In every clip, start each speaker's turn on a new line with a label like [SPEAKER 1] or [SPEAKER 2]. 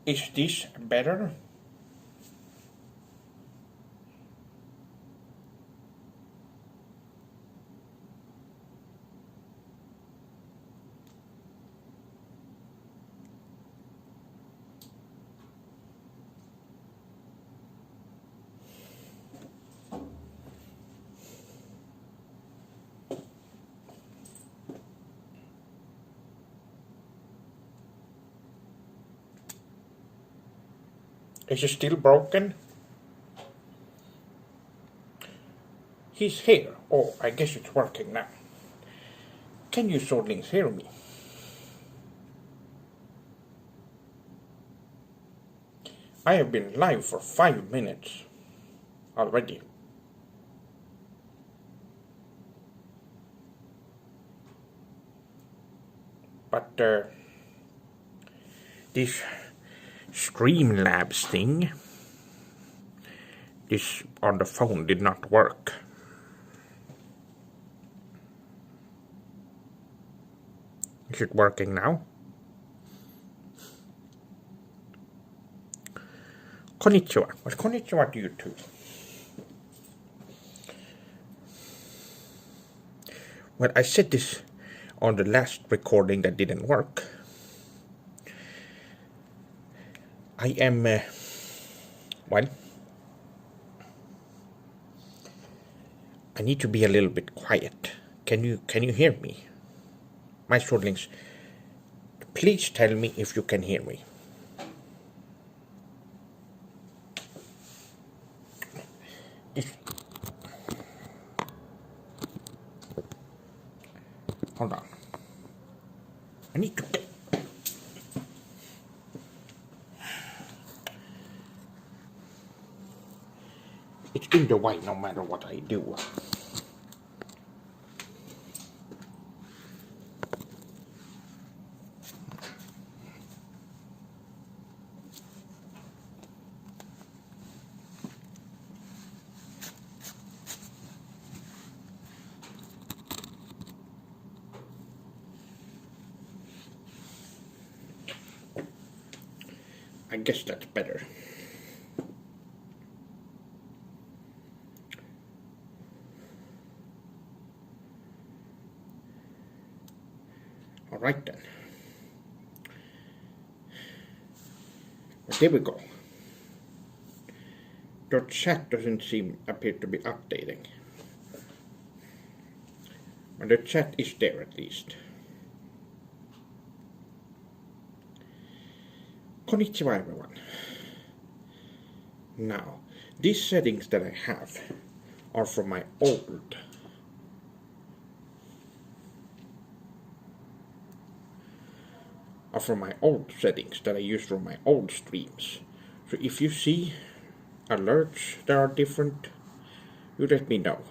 [SPEAKER 1] Is this better? Is it still broken? He's here. Oh, I guess it's working now. Can you Swordlings hear me? I have been live for 5 minutes already. But this Streamlabs thing, this on the phone did not work. Is it working now? Konnichiwa. Well, konnichiwa to you too. Well, I said this on the last recording that didn't work. I am, well, I need to be a little bit quiet. Can you hear me? My Swordlings, please tell me if you can hear me. Hold on. I need to... It's in the way no matter what I do. I guess that's better. All right then. Well, there we go. The chat doesn't appear to be updating. But the chat is there at least. Konnichiwa everyone. Now, these settings that I have are from my old settings that I use from my old streams. So if you see alerts that are different, you let me know.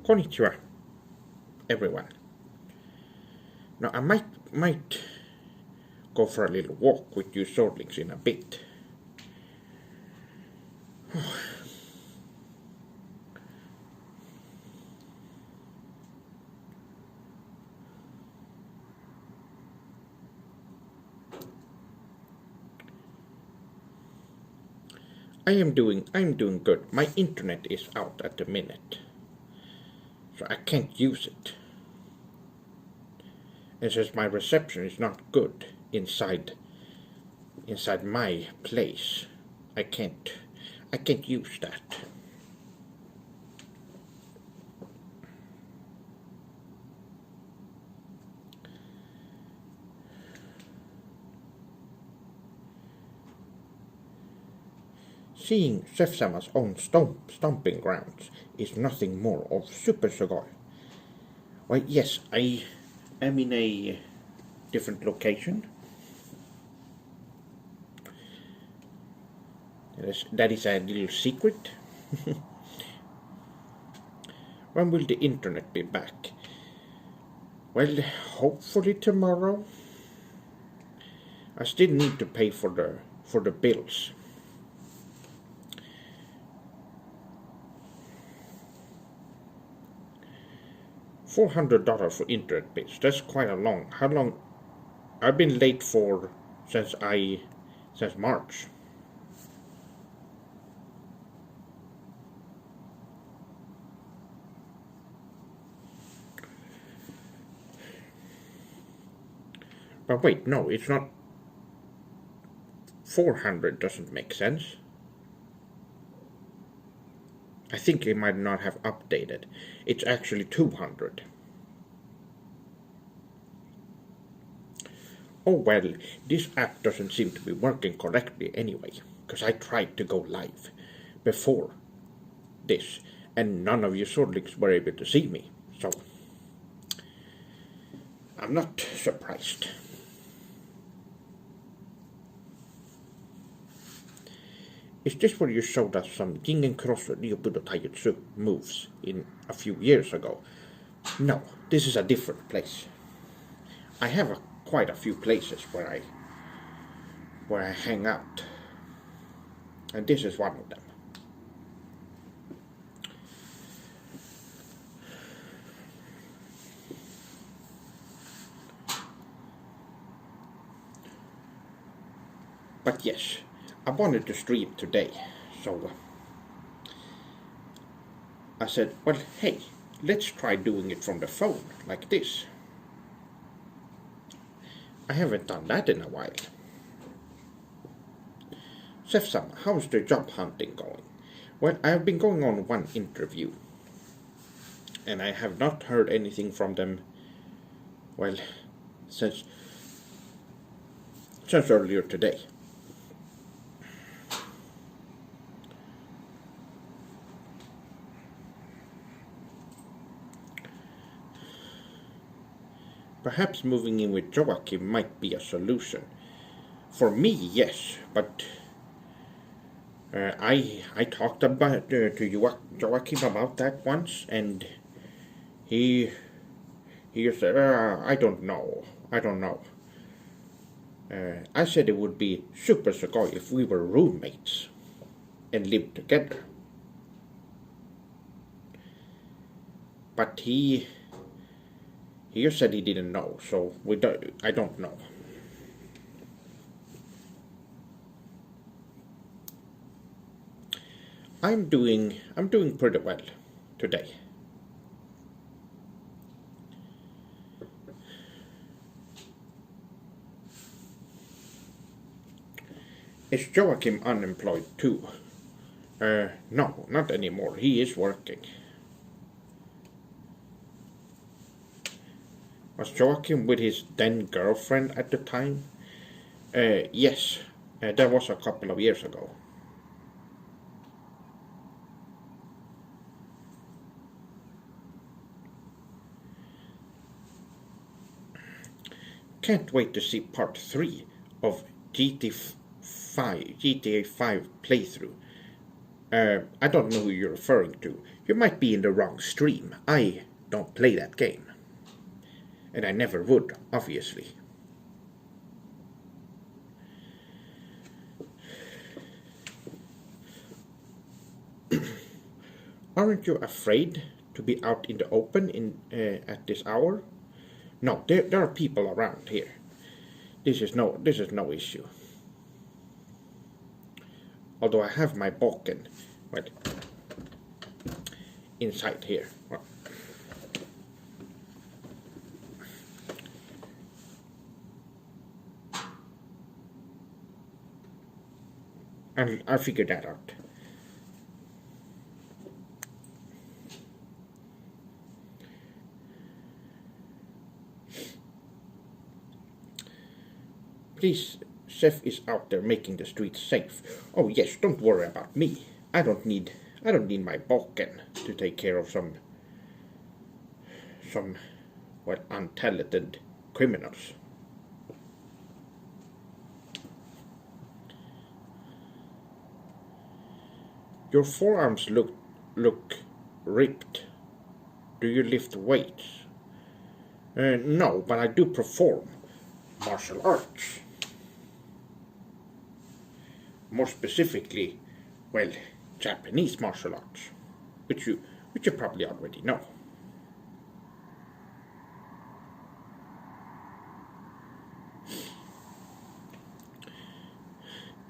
[SPEAKER 1] Konnichiwa everyone. Now I might go for a little walk with you Swordlings in a bit. I'm doing good. My internet is out at the minute, so I can't use it. And since my reception is not good inside my place, I can't use that. Seeing Chef-sama's own stomping grounds is nothing more of super sugoi. Why, yes, I am in a different location. That is a little secret. When will the internet be back? Well, hopefully tomorrow. I still need to pay for the bills. $400 for internet bills. That's quite a long. How long? I've been late since March. But wait, no, it's not. 400 doesn't make sense. I think it might not have updated. It's actually 200. Oh well, this app doesn't seem to be working correctly anyway, because I tried to go live before this, and none of you Swordlings were able to see me, so I'm not surprised. Is this where you showed us some Jingen Cross Ryubudo Taijutsu moves in a few years ago? No, this is a different place. I have quite a few places where I hang out, and this is one of them. But yes, I wanted to stream today, so I said, well, hey, let's try doing it from the phone, like this. I haven't done that in a while. Sefsam, how's the job hunting going? Well, I have been going on one interview, and I have not heard anything from them, well, since earlier today. Perhaps moving in with Joachim might be a solution. For me, yes, but I talked about to Joachim about that once, and he said, I don't know. I said it would be super sugoi if we were roommates and lived together. But he said he didn't know, so I don't know. I'm doing pretty well today. Is Joachim unemployed too? No, not anymore. He is working. Was Joachim with his then girlfriend at the time? Yes, that was a couple of years ago. Can't wait to see part 3 of GTA 5 playthrough. I don't know who you're referring to. You might be in the wrong stream. I don't play that game. And I never would, obviously. Aren't you afraid to be out in the open at this hour? No, there are people around here. This is no issue. Although I have my bokken, well, inside here. Well, I'll figure that out. Please, Chef is out there making the streets safe. Oh yes, don't worry about me. I don't need my bokken to take care of some well, untalented criminals. Your forearms look ripped. Do you lift weights? No, but I do perform martial arts. More specifically, well, Japanese martial arts, which you probably already know.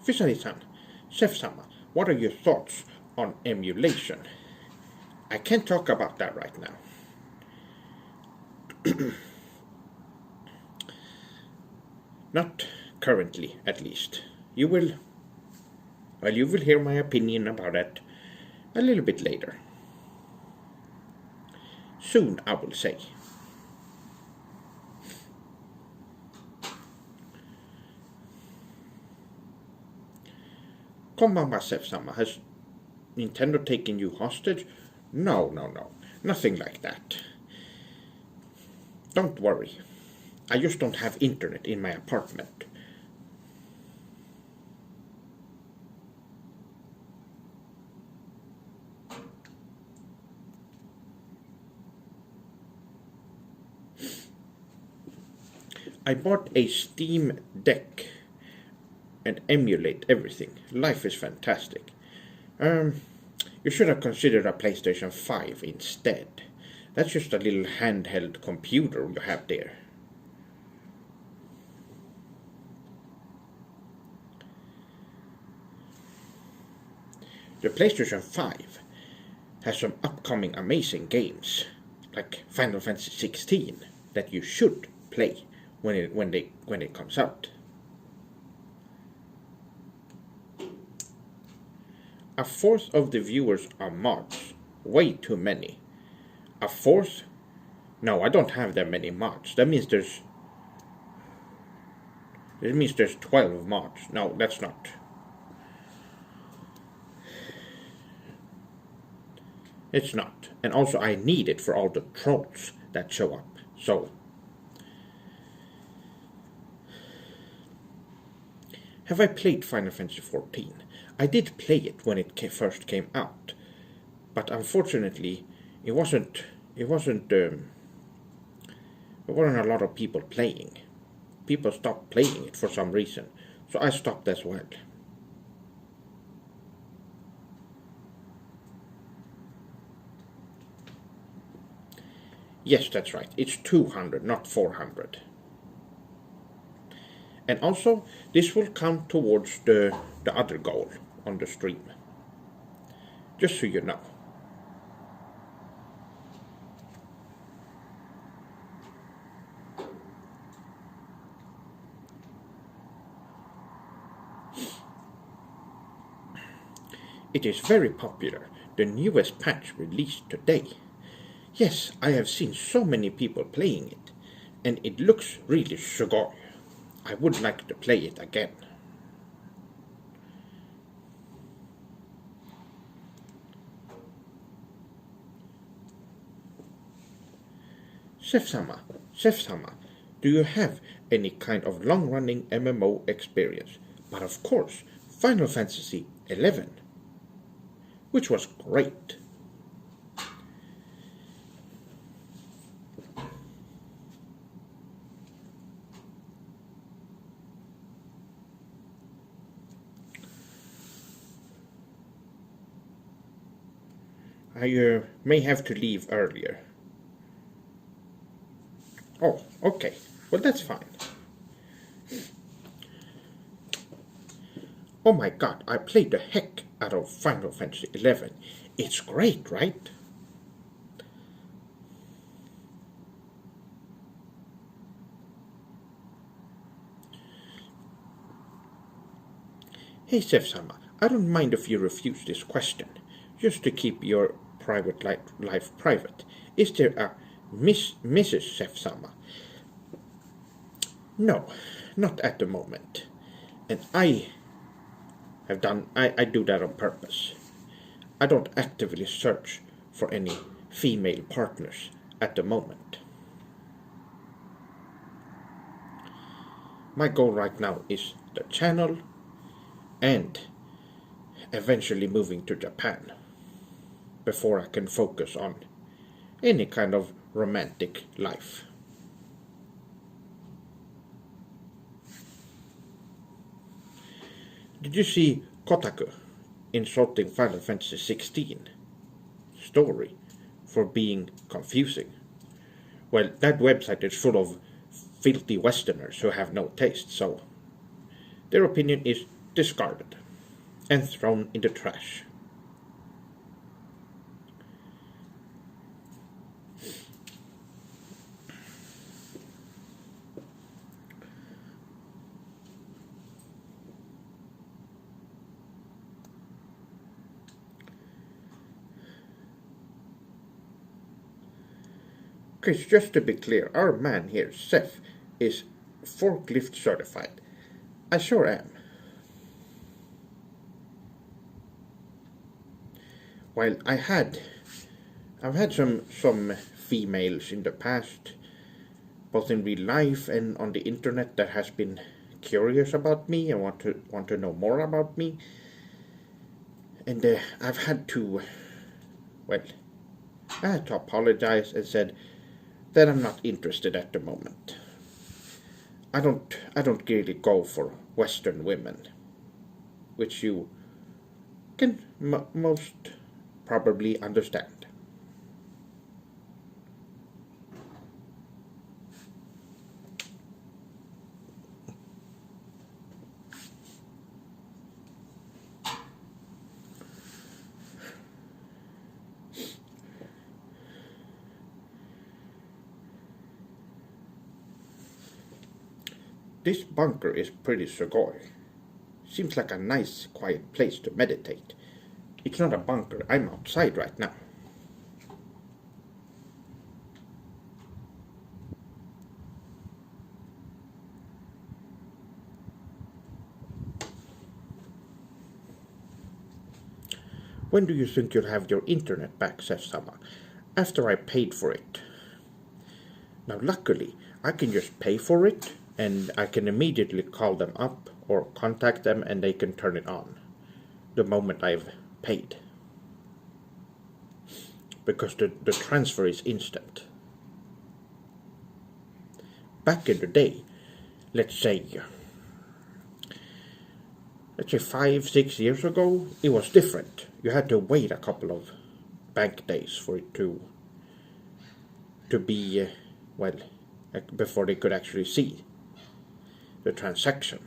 [SPEAKER 1] Fisari-san, Chef-sama, what are your thoughts on emulation? I can't talk about that right now. Not currently, at least. You will hear my opinion about it a little bit later. Soon, I will say. Konbanwa, Chef-sama, has Nintendo taken you hostage? No. Nothing like that. Don't worry. I just don't have internet in my apartment. I bought a Steam Deck and emulate everything. Life is fantastic. You should have considered a PlayStation 5 instead. That's just a little handheld computer you have there. The PlayStation 5 has some upcoming amazing games, like Final Fantasy 16, that you should play when it comes out. A fourth of the viewers are mods. Way too many. A fourth? No, I don't have that many mods. That means there's 12 mods. No, that's not. It's not. And also I need it for all the trolls that show up. So, have I played Final Fantasy 14? I did play it when it first came out, but unfortunately, it wasn't a lot of people playing. People stopped playing it for some reason, so I stopped as well. Yes, that's right. It's 200, not 400. And also, this will count towards the other goal on the stream. Just so you know. It is very popular. The newest patch released today. Yes, I have seen so many people playing it, and it looks really sugoi. I would like to play it again. Chef-sama, do you have any kind of long-running MMO experience? But of course, Final Fantasy XI, which was great. I may have to leave earlier. Oh, okay. Well, that's fine. Oh my god, I played the heck out of Final Fantasy XI. It's great, right? Hey, Chef-sama, I don't mind if you refuse this question, just to keep your private life private. Is there a Mrs. Chef-sama? No, not at the moment. And I do that on purpose. I don't actively search for any female partners at the moment. My goal right now is the channel and eventually moving to Japan before I can focus on any kind of romantic life. Did you see Kotaku insulting Final Fantasy 16 story for being confusing? Well, that website is full of filthy Westerners who have no taste, so their opinion is discarded and thrown in the trash. Chris, just to be clear, our man here, Seth, is forklift certified. I sure am. While I've had some females in the past, both in real life and on the internet, that has been curious about me and want to know more about me. And I've had to, well, I had to apologize and said that I'm not interested at the moment. I don't really go for Western women, which you can most probably understand. This bunker is pretty sugoi. Seems like a nice, quiet place to meditate. It's not a bunker. I'm outside right now. When do you think you'll have your internet back, Sef-sama? After I paid for it. Now, luckily, I can just pay for it, and I can immediately call them up or contact them, and they can turn it on the moment I've paid. Because the transfer is instant. Back in the day, let's say 5-6 years ago, it was different. You had to wait a couple of bank days for it to be, before they could actually see the transaction.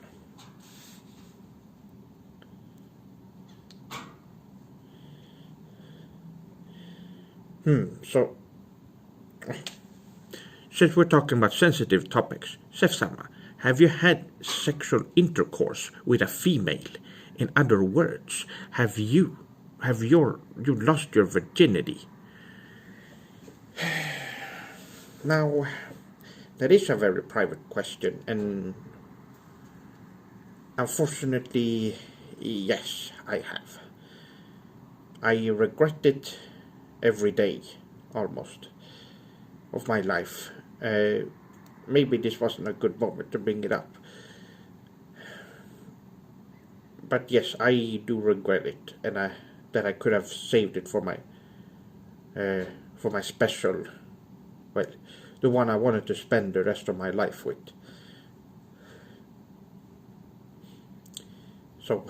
[SPEAKER 1] So, since we're talking about sensitive topics, Sef-sama, have you had sexual intercourse with a female? In other words, have you lost your virginity? Now, that is a very private question, and unfortunately, yes, I have. I regret it every day, almost, of my life. Maybe this wasn't a good moment to bring it up. But yes, I do regret it, and that I could have saved it for my special, the one I wanted to spend the rest of my life with. So,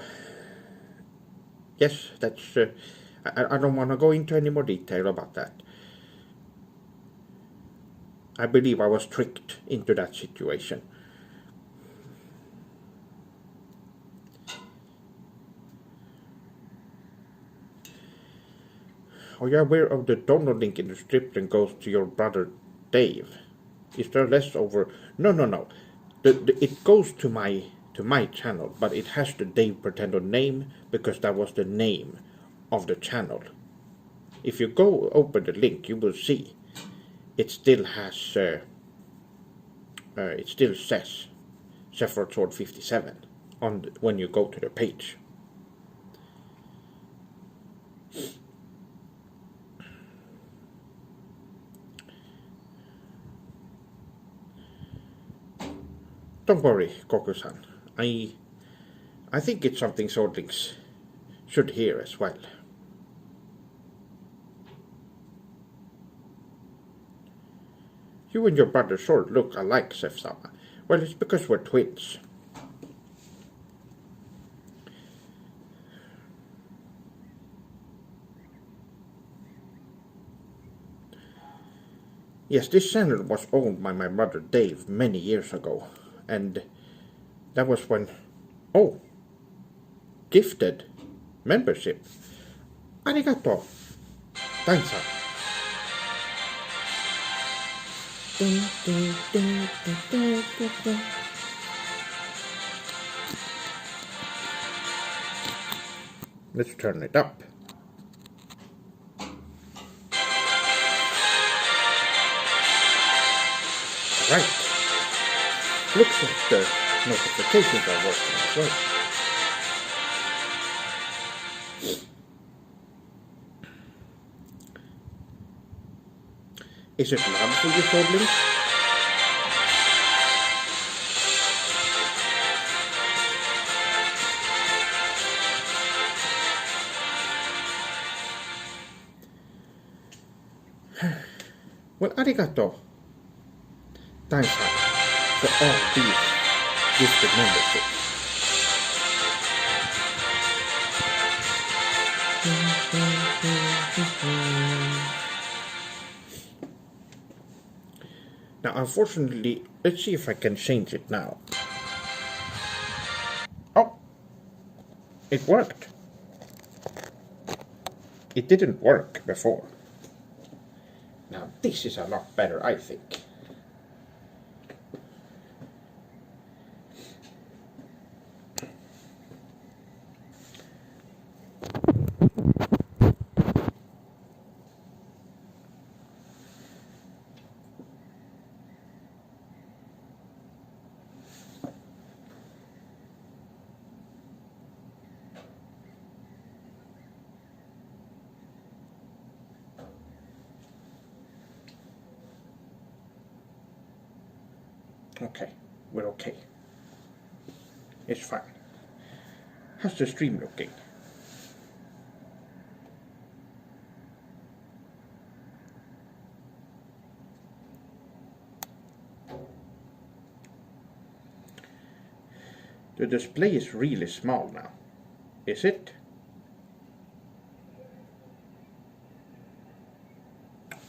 [SPEAKER 1] yes, that's. I don't want to go into any more detail about that. I believe I was tricked into that situation. Are you aware of the donor link in the description goes to your brother Dave? Is there less over? No. It goes to my channel, but it has the Dave Pretendo name because that was the name of the channel. If you go open the link, you will see it still has. It still says Sephiroth Sword 57 when you go to the page. Don't worry, Koku-san. I think it's something Swordlings should hear as well. You and your brother Sword look alike, Sef-sama. Well, it's because we're twins. Yes, this channel was owned by my brother Dave many years ago. And that was when... Oh, gifted membership. Arigato. Thanks. Let's turn it up. Right. Looks like the notifications are working as well. Is it loud for you, Swordlings? Well, arigato. Thanks for all these gifted memberships. Now, unfortunately, let's see if I can change it now. Oh, it worked. It didn't work before. Now, this is a lot better, I think. Okay, we're okay. It's fine. How's the stream looking? The display is really small now. Is it?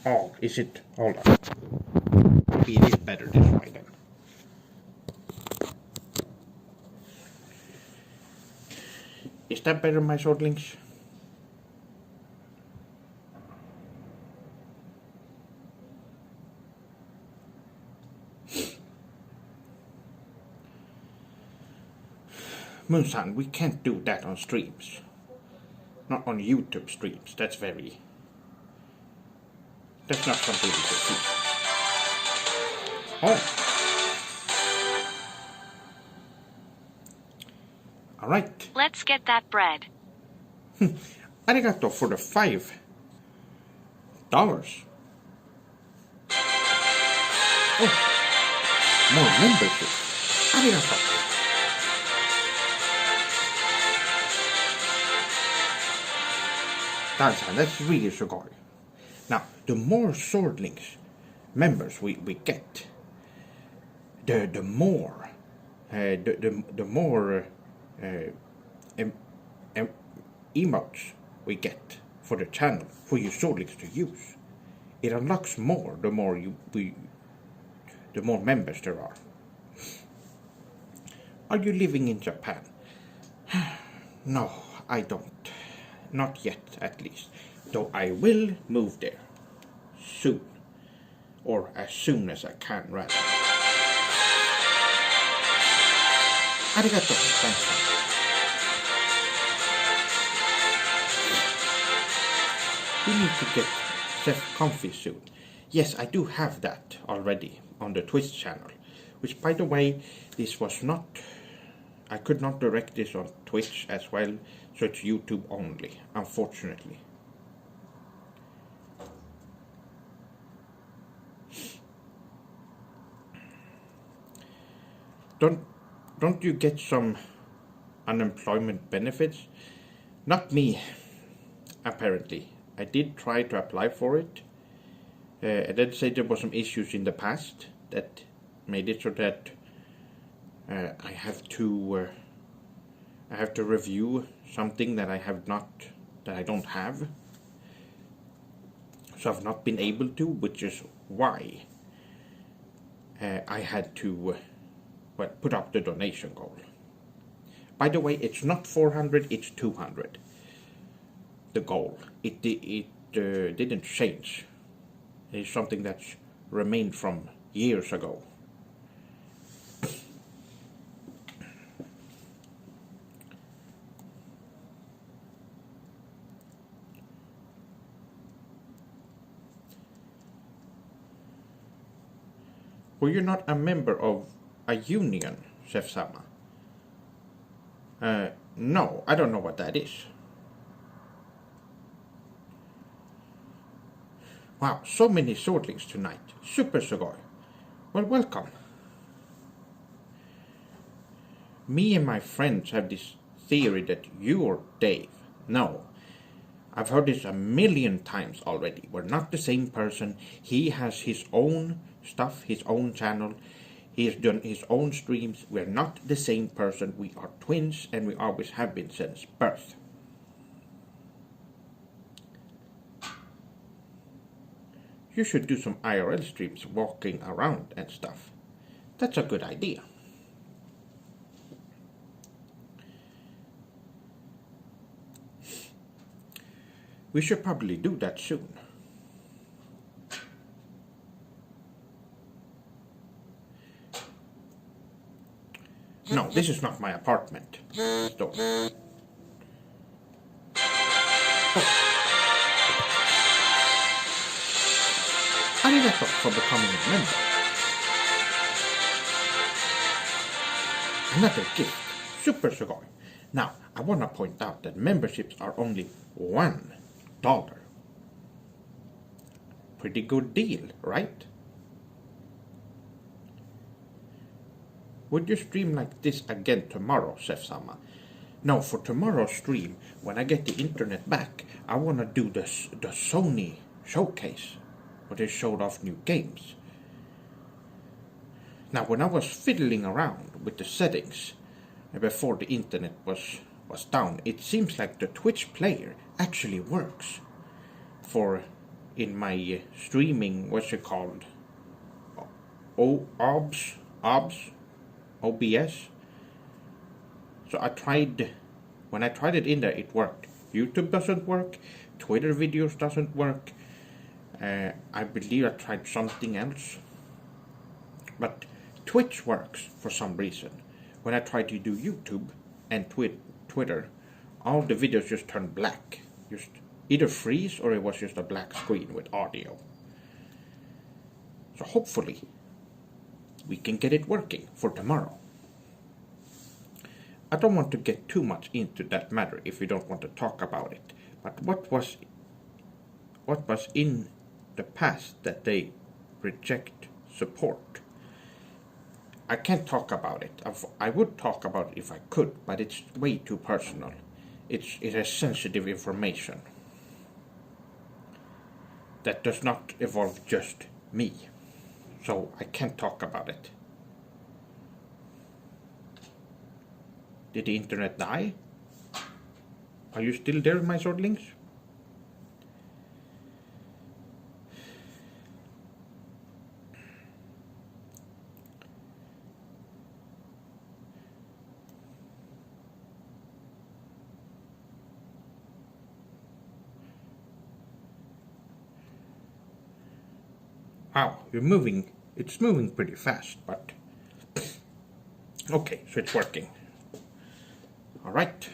[SPEAKER 1] Oh, is it? Hold on. Maybe it is better this way then. Is that better, my swordlings? Moonsan, we can't do that on streams. Not on YouTube streams. That's not something we can see. Oh. Alright.
[SPEAKER 2] Let's get that bread.
[SPEAKER 1] Arigato for the $5. Oh. More membership. Arigato. That's really sugoi. Now, the more swordlings members we get, the more emotes we get for the channel for you swordlings to use. It unlocks more the more the more members there are. Are you living in Japan? No, I don't. Not yet, at least. Though I will move there. Soon. Or as soon as I can, rather. Arigato. Thanks. We need to get Chef Comfy soon. Yes, I do have that already on the Twitch channel. Which, by the way, this was not... I could not direct this on Twitch as well, so it's YouTube only, unfortunately. Don't you get some unemployment benefits? Not me, apparently. I did try to apply for it. I did say there were some issues in the past that made it so that I have to review something that I don't have. So I've not been able to, which is why I had to put up the donation goal. By the way, it's not 400, it's 200. The goal. It didn't change. It's something that's remained from years ago. Were you not a member of a union, Chef Sama? No, I don't know what that is. Wow, so many swordlings tonight. Super sugoi. Well, welcome. Me and my friends have this theory that you're Dave. No, I've heard this a million times already. We're not the same person. He has his own stuff, his own channel. He has done his own streams. We're not the same person. We are twins, and we always have been since birth. You should do some IRL streams walking around and stuff. That's a good idea. We should probably do that soon. No, this is not my apartment. So. Arigato for becoming a member. Another gift. Super sugoi. Now, I want to point out that memberships are only $1. Pretty good deal, right? Would you stream like this again tomorrow, Chef Sama? No, for tomorrow's stream, when I get the internet back, I want to do the Sony showcase, where they showed off new games. Now, when I was fiddling around with the settings before the internet was down, it seems like the Twitch player actually works. For in my streaming, what's it called? OBS? So when I tried it in there, it worked. YouTube doesn't work, Twitter videos doesn't work. I believe I tried something else. But Twitch works for some reason. When I try to do YouTube and Twitter, all the videos just turn black. Just either freeze or it was just a black screen with audio. So hopefully we can get it working for tomorrow. I don't want to get too much into that matter if we don't want to talk about it. But what was in the past that they reject support? I can't talk about it. I would talk about it if I could, but it's way too personal. It has sensitive information that does not involve just me. So I can't talk about it. Did the internet die? Are you still there, my swordlings? Wow, you're moving. It's moving pretty fast, but okay, so it's working. All right.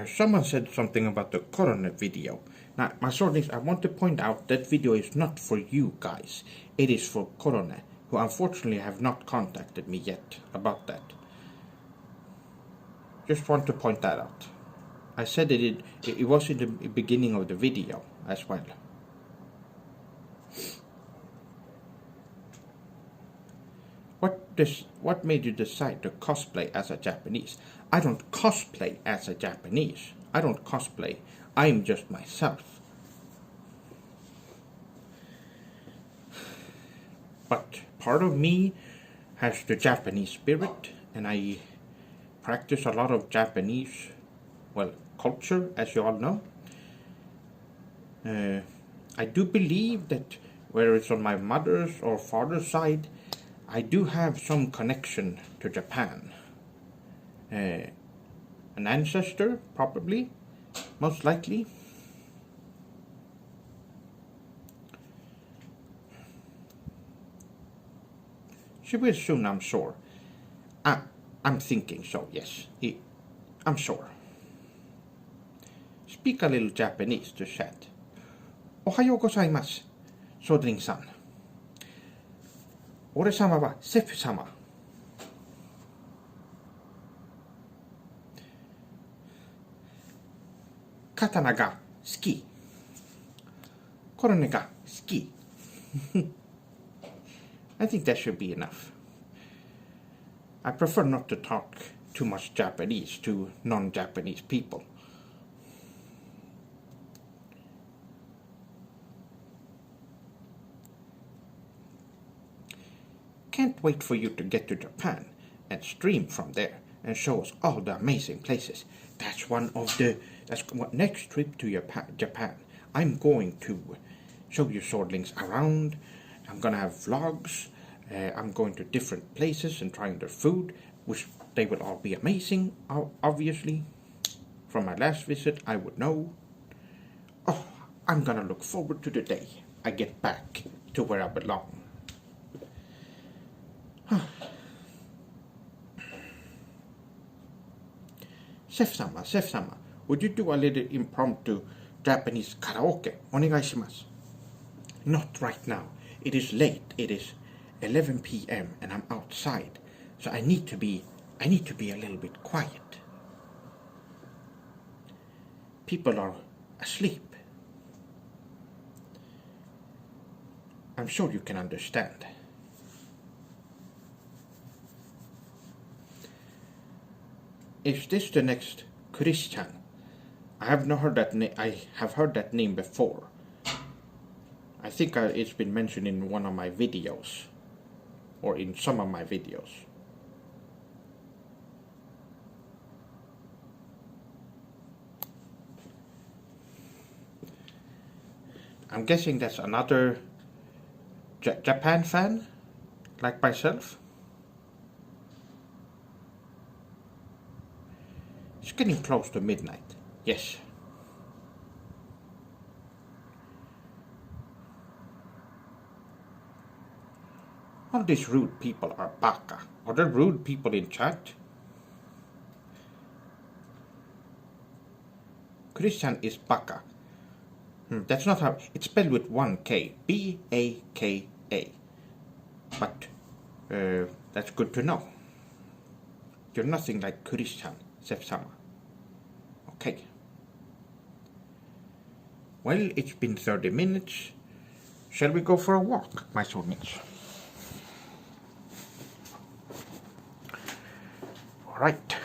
[SPEAKER 1] Someone said something about the Corona video. Now, my swordlings, I want to point out that video is not for you guys. It is for Corona, who unfortunately have not contacted me yet about that. Just want to point that out. I said it was in the beginning of the video as well. What made you decide to cosplay as a Japanese? I don't cosplay as a Japanese. I don't cosplay. I'm just myself. But part of me has the Japanese spirit, and I practice a lot of Japanese, well, culture, as you all know. I do believe that whether it's on my mother's or father's side, I do have some connection to Japan. An ancestor, probably, most likely. She will soon, I'm sure. I'm thinking so, yes. I'm sure. Speak a little Japanese to chat. Ohayou gozaimasu, Sodring-san. Ore-sama wa Sef-sama. Katana ga suki. Korone ga suki. I think that should be enough. I prefer not to talk too much Japanese to non-Japanese people. Can't wait for you to get to Japan and stream from there and show us all the amazing places. That's next trip to Japan. I'm going to show you swordlings around. I'm gonna have vlogs. I'm going to different places and trying their food, which they will all be amazing, obviously. From my last visit, I would know. Oh, I'm gonna look forward to the day I get back to where I belong. Sef-sama, would you do a little impromptu Japanese karaoke? Onegaishimasu. Not right now. It is late. It is 11 p.m. and I'm outside, so I need to be a little bit quiet. People are asleep. I'm sure you can understand. Is this the next Christian? I have not heard that name. I have heard that name before. I think it's been mentioned in one of my videos, or in some of my videos. I'm guessing that's another Japan fan, like myself. It's getting close to midnight, yes. All these rude people are baka. Are there rude people in chat? Christian is baka. That's not how, it's spelled with one K. B-A-K-A. But, that's good to know. You're nothing like Christian, Sef-sama. Okay. Well, it's been 30 minutes. Shall we go for a walk, my soulmates? All right.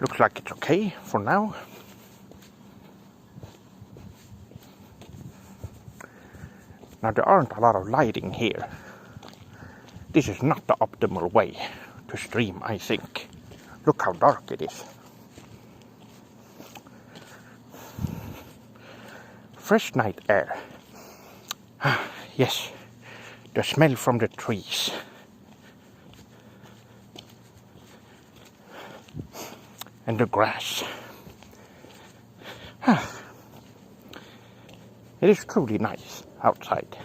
[SPEAKER 1] Looks like it's okay for now. Now there aren't a lot of lighting here. This is not the optimal way to stream, I think. Look how dark it is. Fresh night air. Yes, the smell from the trees. And the grass. It is truly nice outside.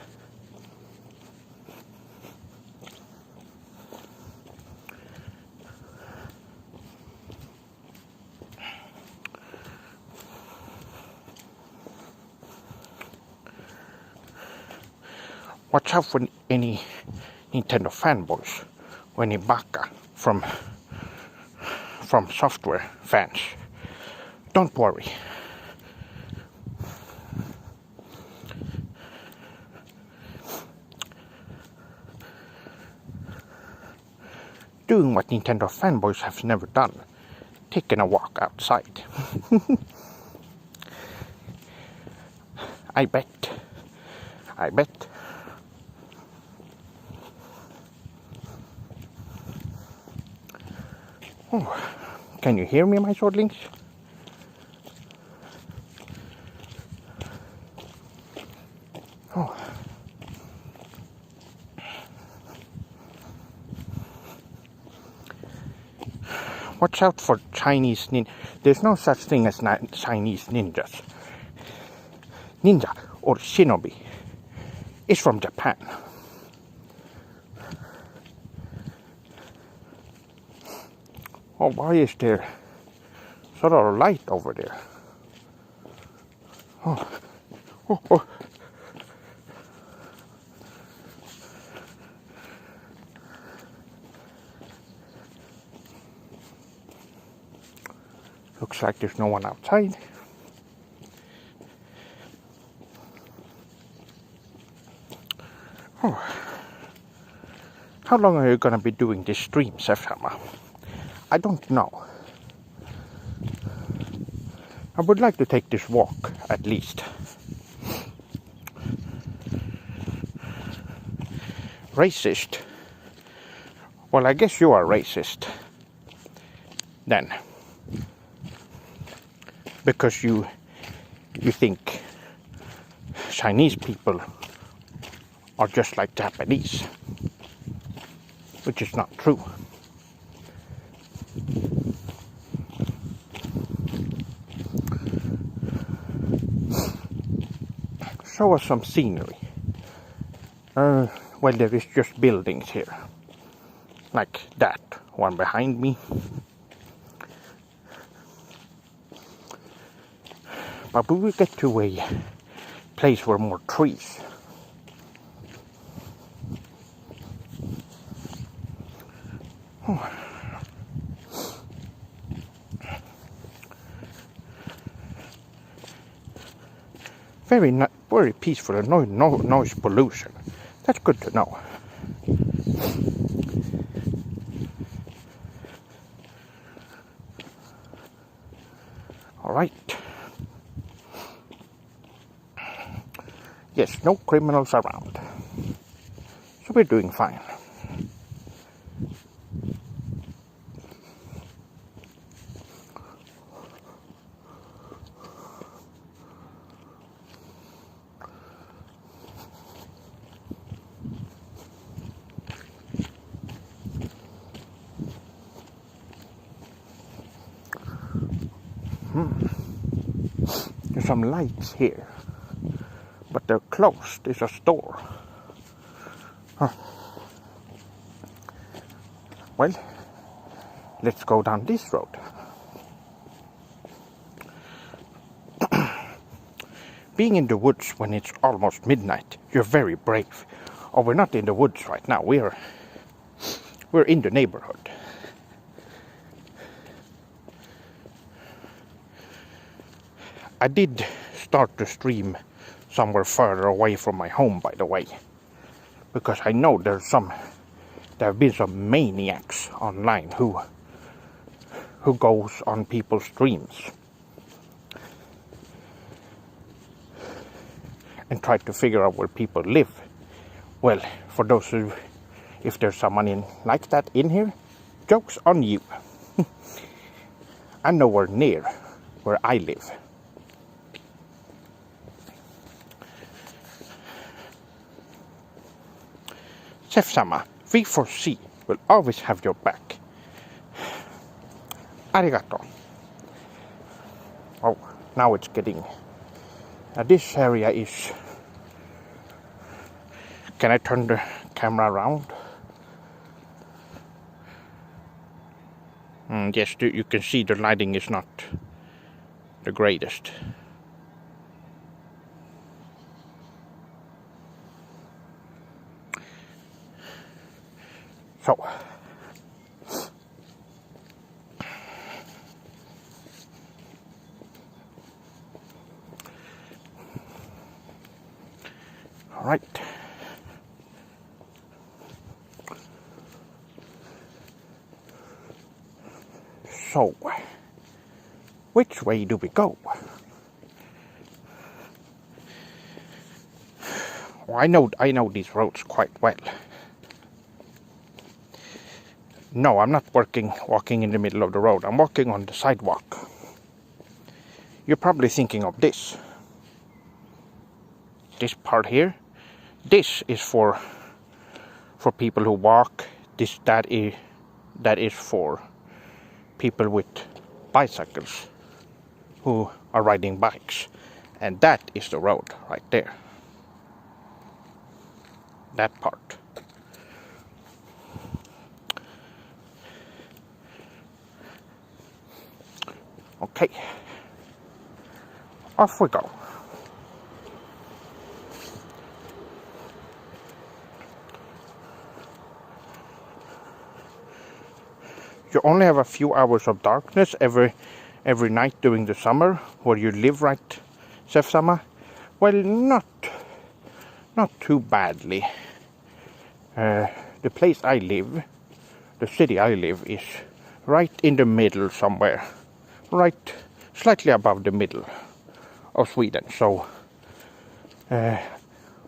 [SPEAKER 1] Watch out for any Nintendo fanboys or any baka from software fans. Don't worry. Doing what Nintendo fanboys have never done. taking a walk outside. I bet. Oh, can you hear me, my swordlings? Oh. Watch out for Chinese ninja. There's no such thing as Chinese ninjas. Ninja or shinobi is from Japan. Oh, why is there sort of light over there? Oh. Looks like there's no one outside. Oh. How long are you gonna be doing this stream, Sefama? I don't know. I would like to take this walk, at least. Racist? Well, I guess you are racist. Then. Because you think Chinese people are just like Japanese. Which is not true. Show us some scenery. Well, there is just buildings here. Like that one behind me. But we will get to a place where more trees. Oh. Very peaceful and no noise pollution. That's good to know. All right. Yes, no criminals around. So we're doing fine. There's some lights here, but they're closed. It's a store. Huh. Well, let's go down this road. Being in the woods when it's almost midnight, you're very brave. Oh, we're not in the woods right now. We're in the neighborhood. I did start to stream somewhere further away from my home, by the way, because I know there have been some maniacs online who goes on people's streams and try to figure out where people live. Well, for those who, if there's someone like that in here, joke's on you. I'm nowhere near where I live. Chef-sama, V4C will always have your back. Arigato. Oh, now it's getting... this area is... Can I turn the camera around? Yes, you can see the lighting is not the greatest. So, all right. So, Which way do we go? Oh, I know these roads quite well. No, I'm not walking in the middle of the road. I'm walking on the sidewalk. You're probably thinking of this. This part here. This is for people who walk. That is for people with bicycles who are riding bikes. And that is the road right there. That part. Okay. Off we go. You only have a few hours of darkness every night during the summer where you live, right, Sefsama? Well, not too badly. The place I live, the city I live, is right in the middle somewhere, right slightly above the middle of Sweden. So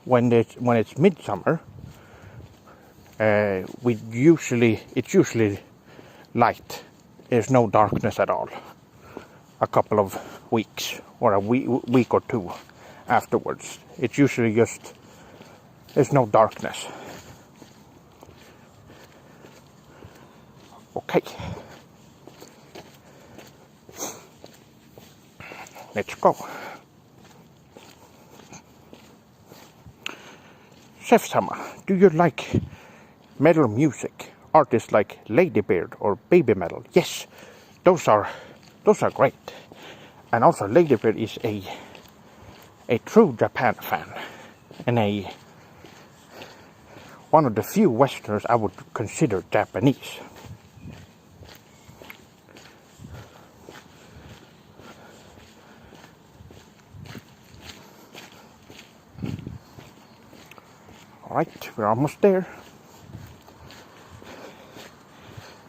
[SPEAKER 1] when it's midsummer, it's usually light. There's no darkness at all. A couple of weeks or a week or two afterwards, it's usually just there's no darkness. Okay, let's go. Sefsama, do you like metal music? Artists like Ladybird or Baby Metal? Yes, those are great. And also Ladybird is a true Japan fan and one of the few Westerners I would consider Japanese. Alright, we're almost there.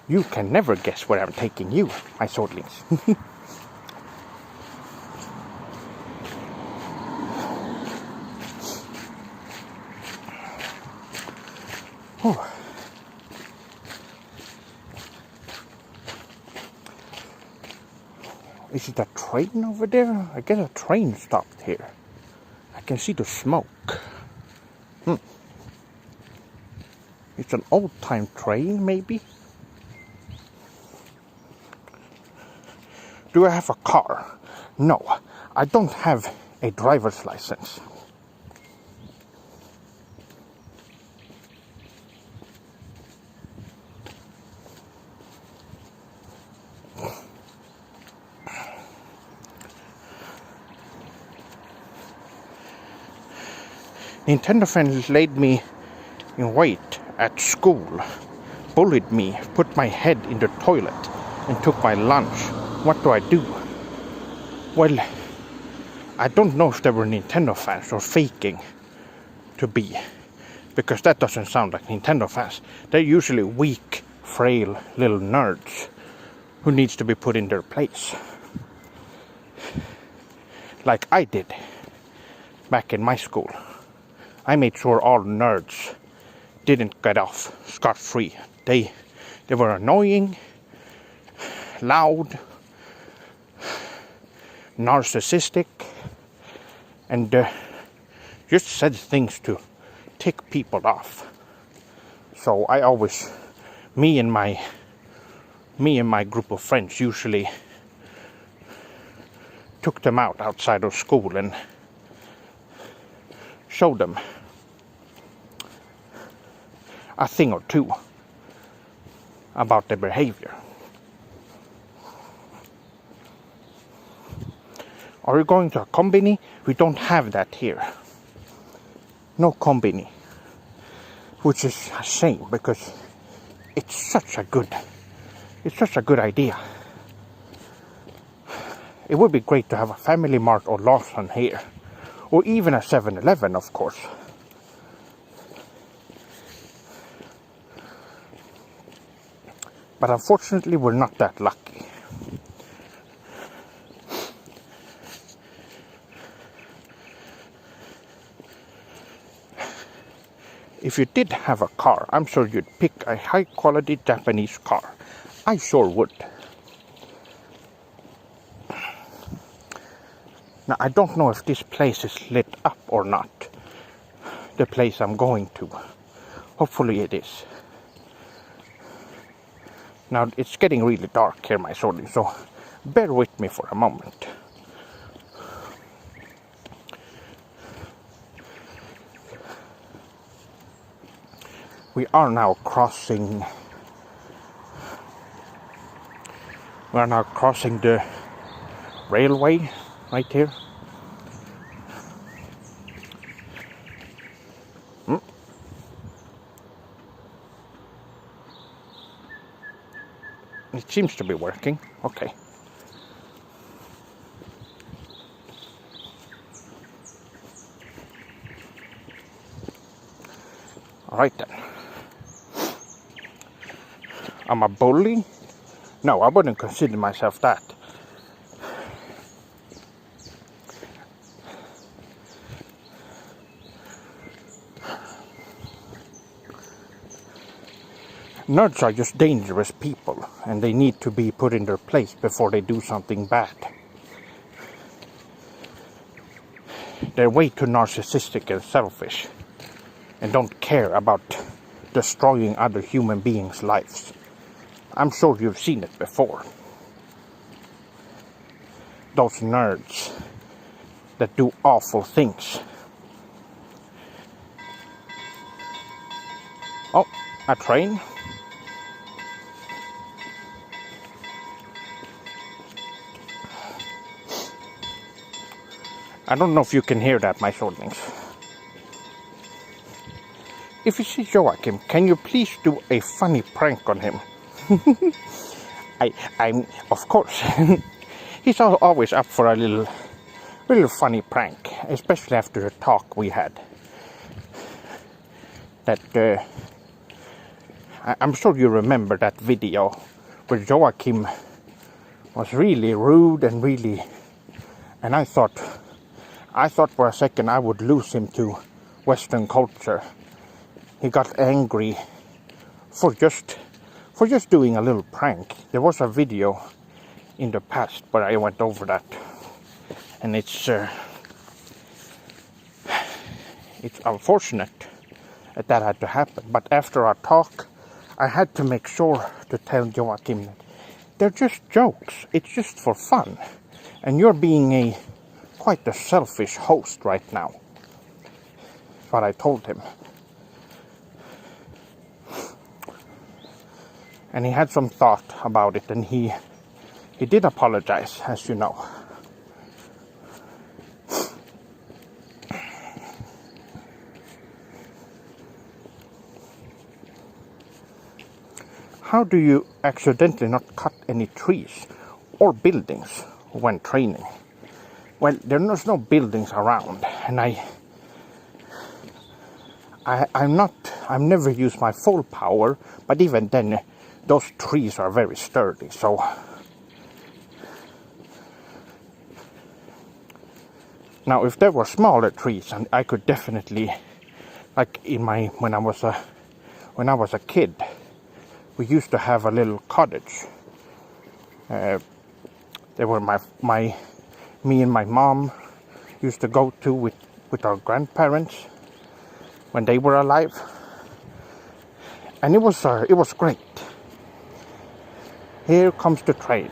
[SPEAKER 1] You can never guess where I'm taking you, my swordlings. Oh. Is it a train over there? I guess a train stopped here. I can see the smoke. It's an old-time train, maybe? Do I have a car? No, I don't have a driver's license. Nintendo fans laid me in wait at school, bullied me, put my head in the toilet, and took my lunch. What do I do? Well, I don't know if they were Nintendo fans or faking to be, because that doesn't sound like Nintendo fans. They're usually weak, frail little nerds who needs to be put in their place. Like I did back in my school. I made sure all nerds didn't get off scot-free. They were annoying, loud, narcissistic, and just said things to tick people off. So I always, me and my group of friends usually took them outside of school and showed them a thing or two about their behavior. Are you going to a combini? We don't have that here. No combini. Which is a shame because it's such a good idea. It would be great to have a Family Mart or Lawson here. Or even a 7-Eleven, of course. But unfortunately, we're not that lucky. if you did have a car, I'm sure you'd pick a high-quality Japanese car. I sure would. Now, I don't know if this place is lit up or not. The place I'm going to. Hopefully it is. Now, it's getting really dark here, my soldier, so bear with me for a moment. We are now crossing the railway right here. It seems to be working. Okay. All right then. I'm a bully? No, I wouldn't consider myself that. Nerds are just dangerous people, and they need to be put in their place before they do something bad. They're way too narcissistic and selfish, and don't care about destroying other human beings' lives. I'm sure you've seen it before. Those nerds that do awful things. Oh, a train. I don't know if you can hear that, my soldlings. If you see Joachim, can you please do a funny prank on him? I'm of course. He's always up for a little funny prank, especially after the talk we had. That I'm sure you remember that video where Joachim was really rude and I thought for a second I would lose him to Western culture. He got angry for just doing a little prank. There was a video in the past where I went over that, and it's unfortunate that had to happen. But after our talk, I had to make sure to tell Joachim that they're just jokes. It's just for fun, and you're being quite a selfish host right now. That's what I told him. And he had some thought about it, and he did apologize, as you know. How do you accidentally not cut any trees or buildings when training? Well, there's no buildings around, and I've never used my full power, but even then, those trees are very sturdy, so now if there were smaller trees, and I could definitely, like when I was a kid, we used to have a little cottage. They were me and my mom used to go to with our grandparents when they were alive, and it was great. Here comes the train.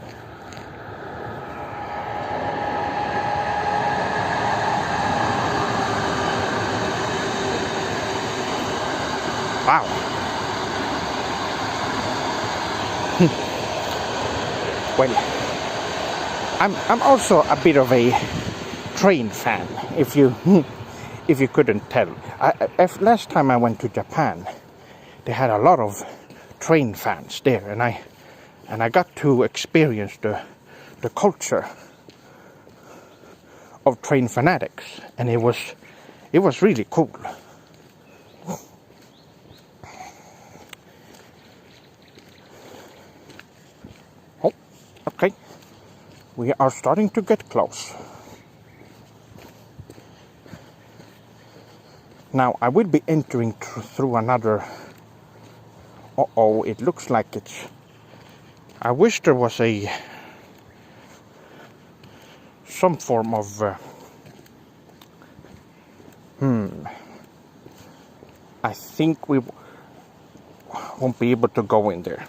[SPEAKER 1] Wow. Well, I'm also a bit of a train fan, if you couldn't tell. Last time I went to Japan, they had a lot of train fans there, and I got to experience the culture of train fanatics, and it was really cool. Oh, okay. We are starting to get close. Now I will be entering through another. Uh-oh, it looks like it's. I wish there was some form of. I think we won't be able to go in there.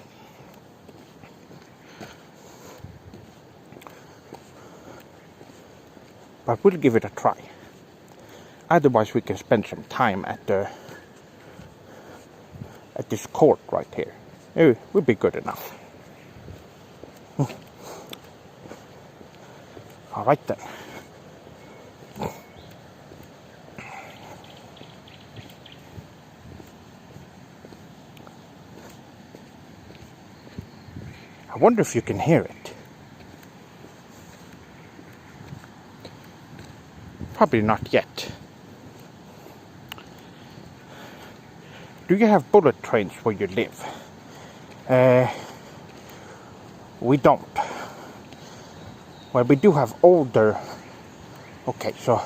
[SPEAKER 1] But we'll give it a try. Otherwise, we can spend some time at this court right here. It would be good enough. All right then. I wonder if you can hear it. Probably not yet. Do you have bullet trains where you live? We don't. Well, we do have older. Okay, so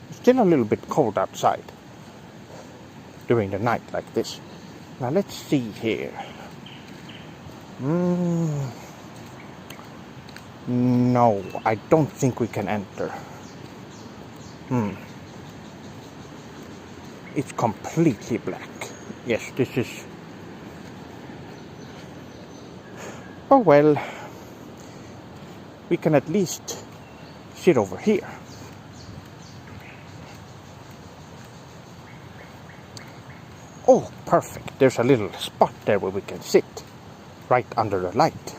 [SPEAKER 1] it's still a little bit cold outside during the night like this. Now let's see here. No, I don't think we can enter. It's completely black. Yes, this is. Oh well. We can at least sit over here. Oh, perfect. There's a little spot there where we can sit. Right under the light.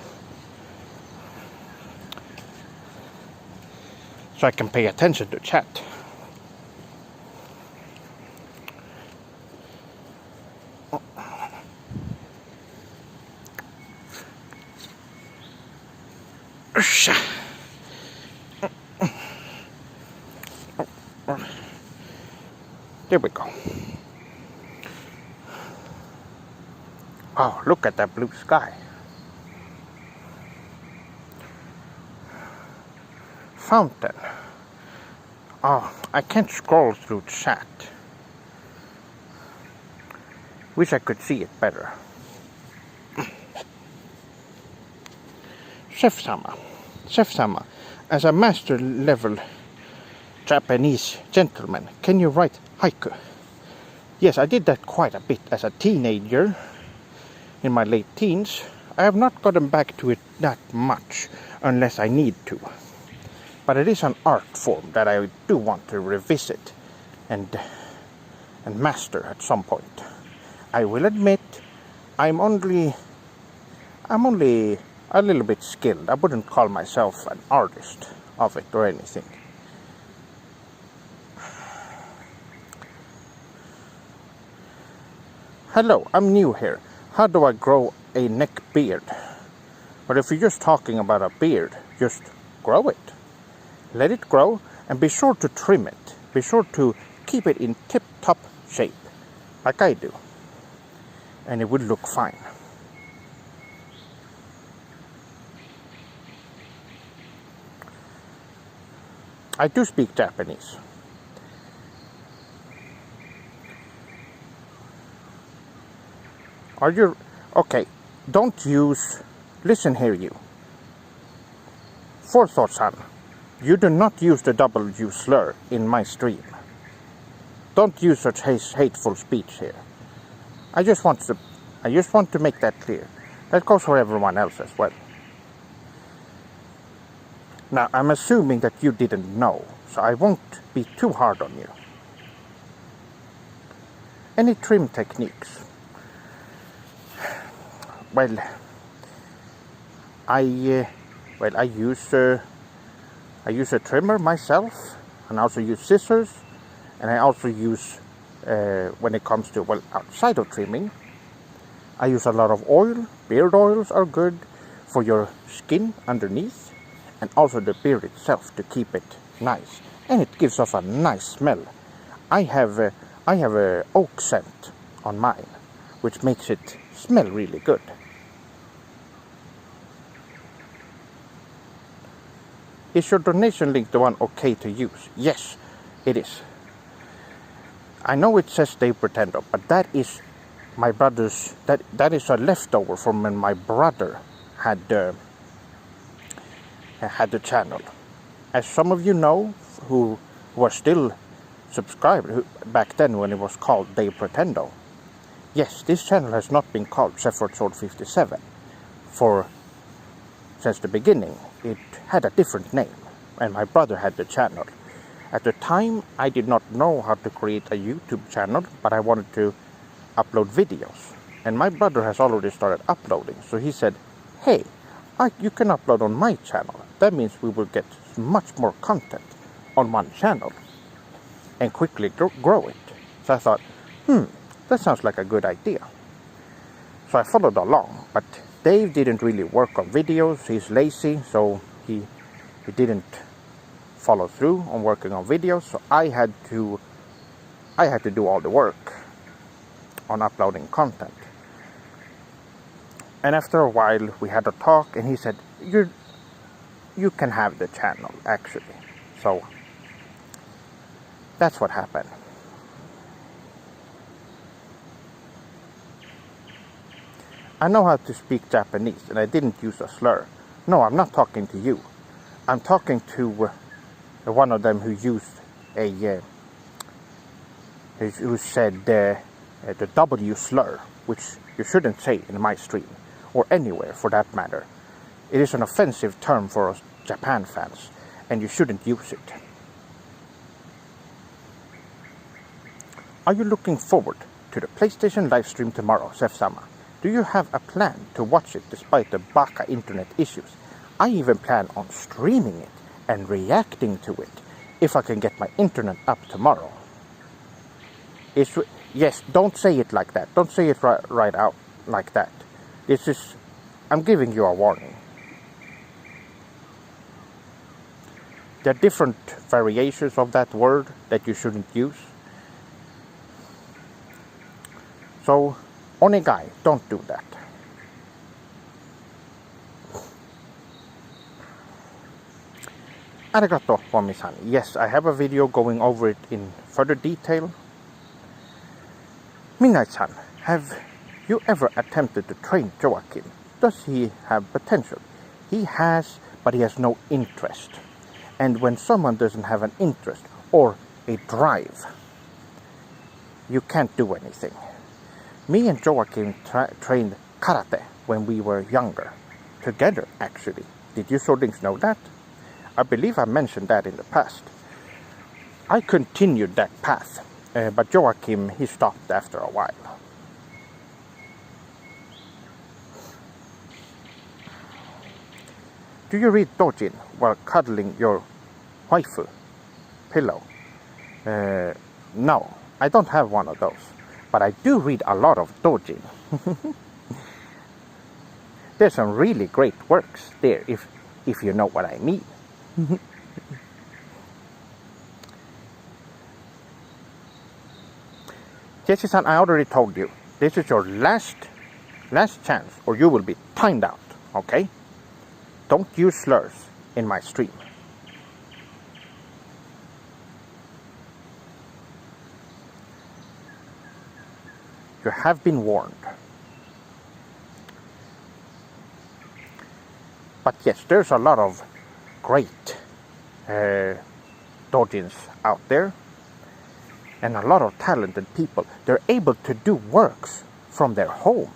[SPEAKER 1] So I can pay attention to chat. There we go. Oh, look at that blue sky. Fountain. Oh, I can't scroll through chat. Wish I could see it better. Chef-sama, as a master level Japanese gentleman, can you write haiku? Yes, I did that quite a bit as a teenager. In my late teens, I have not gotten back to it that much unless I need to. But it is an art form that I do want to revisit and master at some point. I will admit, I'm only a little bit skilled. I wouldn't call myself an artist of it or anything. Hello, I'm new here. How do I grow a neck beard? But if you're just talking about a beard, just grow it. Let it grow and be sure to trim it. Be sure to keep it in tip-top shape, like I do. And it will look fine. I do speak Japanese. Are you... Okay, don't use... Listen here, you. Forethought-san, you do not use the W slur in my stream. Don't use such hateful speech here. I just want to make that clear. That goes for everyone else as well. Now, I'm assuming that you didn't know, so I won't be too hard on you. Any trim techniques? Well, I use a trimmer myself, and I also use scissors, and I also use, when it comes to, well, outside of trimming, I use a lot of oil. Beard oils are good for your skin underneath, and also the beard itself to keep it nice, and it gives off a nice smell. I have a oak scent on mine, which makes it smell really good. Is your donation link the one okay to use? Yes, it is. I know it says Dave Pretendo, but that is my brother's. That is a leftover from when my brother had the channel. As some of you know, who were still subscribed back then when it was called Dave Pretendo. Yes, this channel has not been called Shepherd Sword 57 since the beginning. It had a different name, and my brother had the channel. At the time, I did not know how to create a YouTube channel, but I wanted to upload videos. And my brother has already started uploading, so he said, hey, you can upload on my channel. That means we will get much more content on one channel and quickly grow it. So I thought, that sounds like a good idea. So I followed along, but Dave didn't really work on videos. He's lazy, so he didn't follow through on working on videos. So I had to do all the work on uploading content. And after a while, we had a talk, and he said, you can have the channel, actually. So that's what happened. I know how to speak Japanese, and I didn't use a slur. No, I'm not talking to you. I'm talking to one of them who used who said the W slur, which you shouldn't say in my stream, or anywhere for that matter. It is an offensive term for us Japan fans, and you shouldn't use it. Are you looking forward to the PlayStation livestream tomorrow, Sef-sama? Do you have a plan to watch it despite the baka internet issues? I even plan on streaming it and reacting to it if I can get my internet up tomorrow. Yes, don't say it like that. Don't say it right out like that. I'm giving you a warning. There are different variations of that word that you shouldn't use. So, onegai, don't do that. Arigato, Wami-san. Yes, I have a video going over it in further detail. Minai-san, have you ever attempted to train Joachim? Does he have potential? He has, but he has no interest. And when someone doesn't have an interest or a drive, you can't do anything. Me and Joachim trained karate when we were younger. Together, actually. Did you Swordlings know that? I believe I mentioned that in the past. I continued that path, but Joachim, he stopped after a while. Do you read Dojin while cuddling your waifu pillow? No, I don't have one of those. But I do read a lot of Dojin. There's some really great works there, if you know what I mean. Jesse-san, I already told you, this is your last chance, or you will be timed out, okay? Don't use slurs in my stream. You have been warned. But yes, there's a lot of great dojins out there, and a lot of talented people. They're able to do works from their home.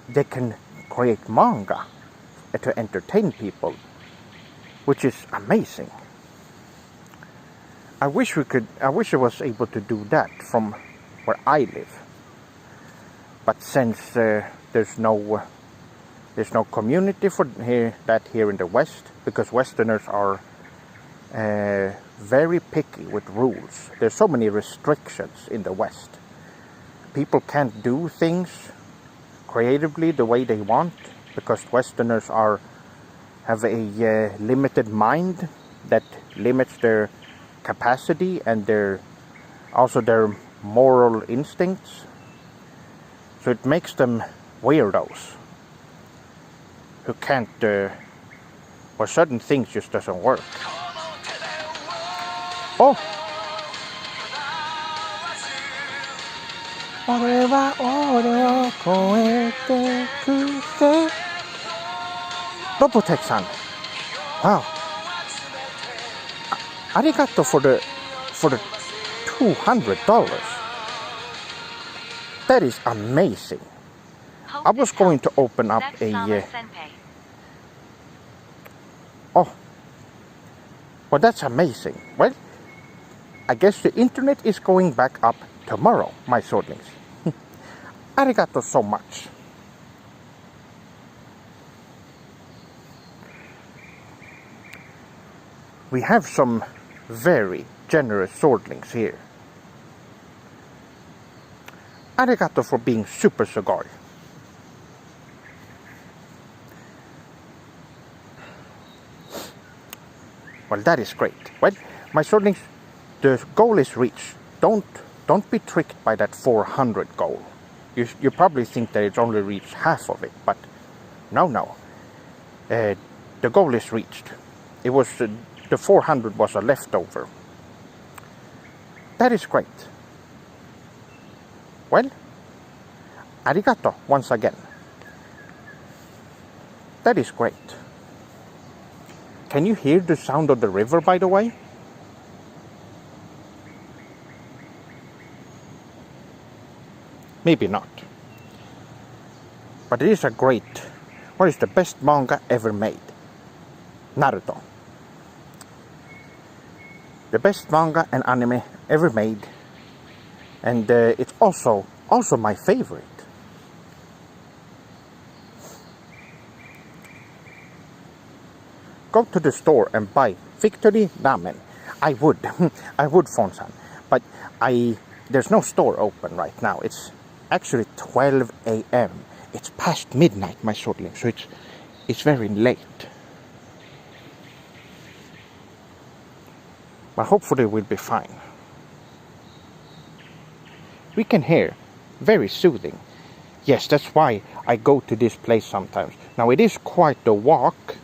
[SPEAKER 1] They can create manga to entertain people, which is amazing. I wish I was able to do that from where I live. But since there's no community for that here in the West, because Westerners are very picky with rules. There's so many restrictions in the West. People can't do things creatively the way they want, because Westerners have a limited mind that limits their capacity and their moral instincts. So it makes them weirdos who can't, where certain things just doesn't work. Oh! 俺は俺を超えてくぜ。ロボテクさん。Wow. Arigato for the $200. That is amazing. I was going to open up a oh, well, that's amazing. Well, I guess the internet is going back up tomorrow, my swordlings. Arigato so much. We have some very generous swordlings here. Arigato for being super sugoi. Well, that is great. Well, my swordlings, the goal is reached. Don't be tricked by that 400 goal. You probably think that it's only reached half of it, but no. The goal is reached. It was the 400 was a leftover. That is great. Well, arigato once again. That is great. Can you hear the sound of the river, by the way? Maybe not. But it is a great... What is the best manga ever made? Naruto. The best manga and anime ever made. And it's also my favorite. Go to the store and buy Victory Ramen. I would, Fonsan. But there's no store open right now. It's actually 12 a.m. It's past midnight, my swordling, so it's very late. But hopefully we'll be fine. We can hear, very soothing. Yes, that's why I go to this place sometimes. Now it is quite the walk.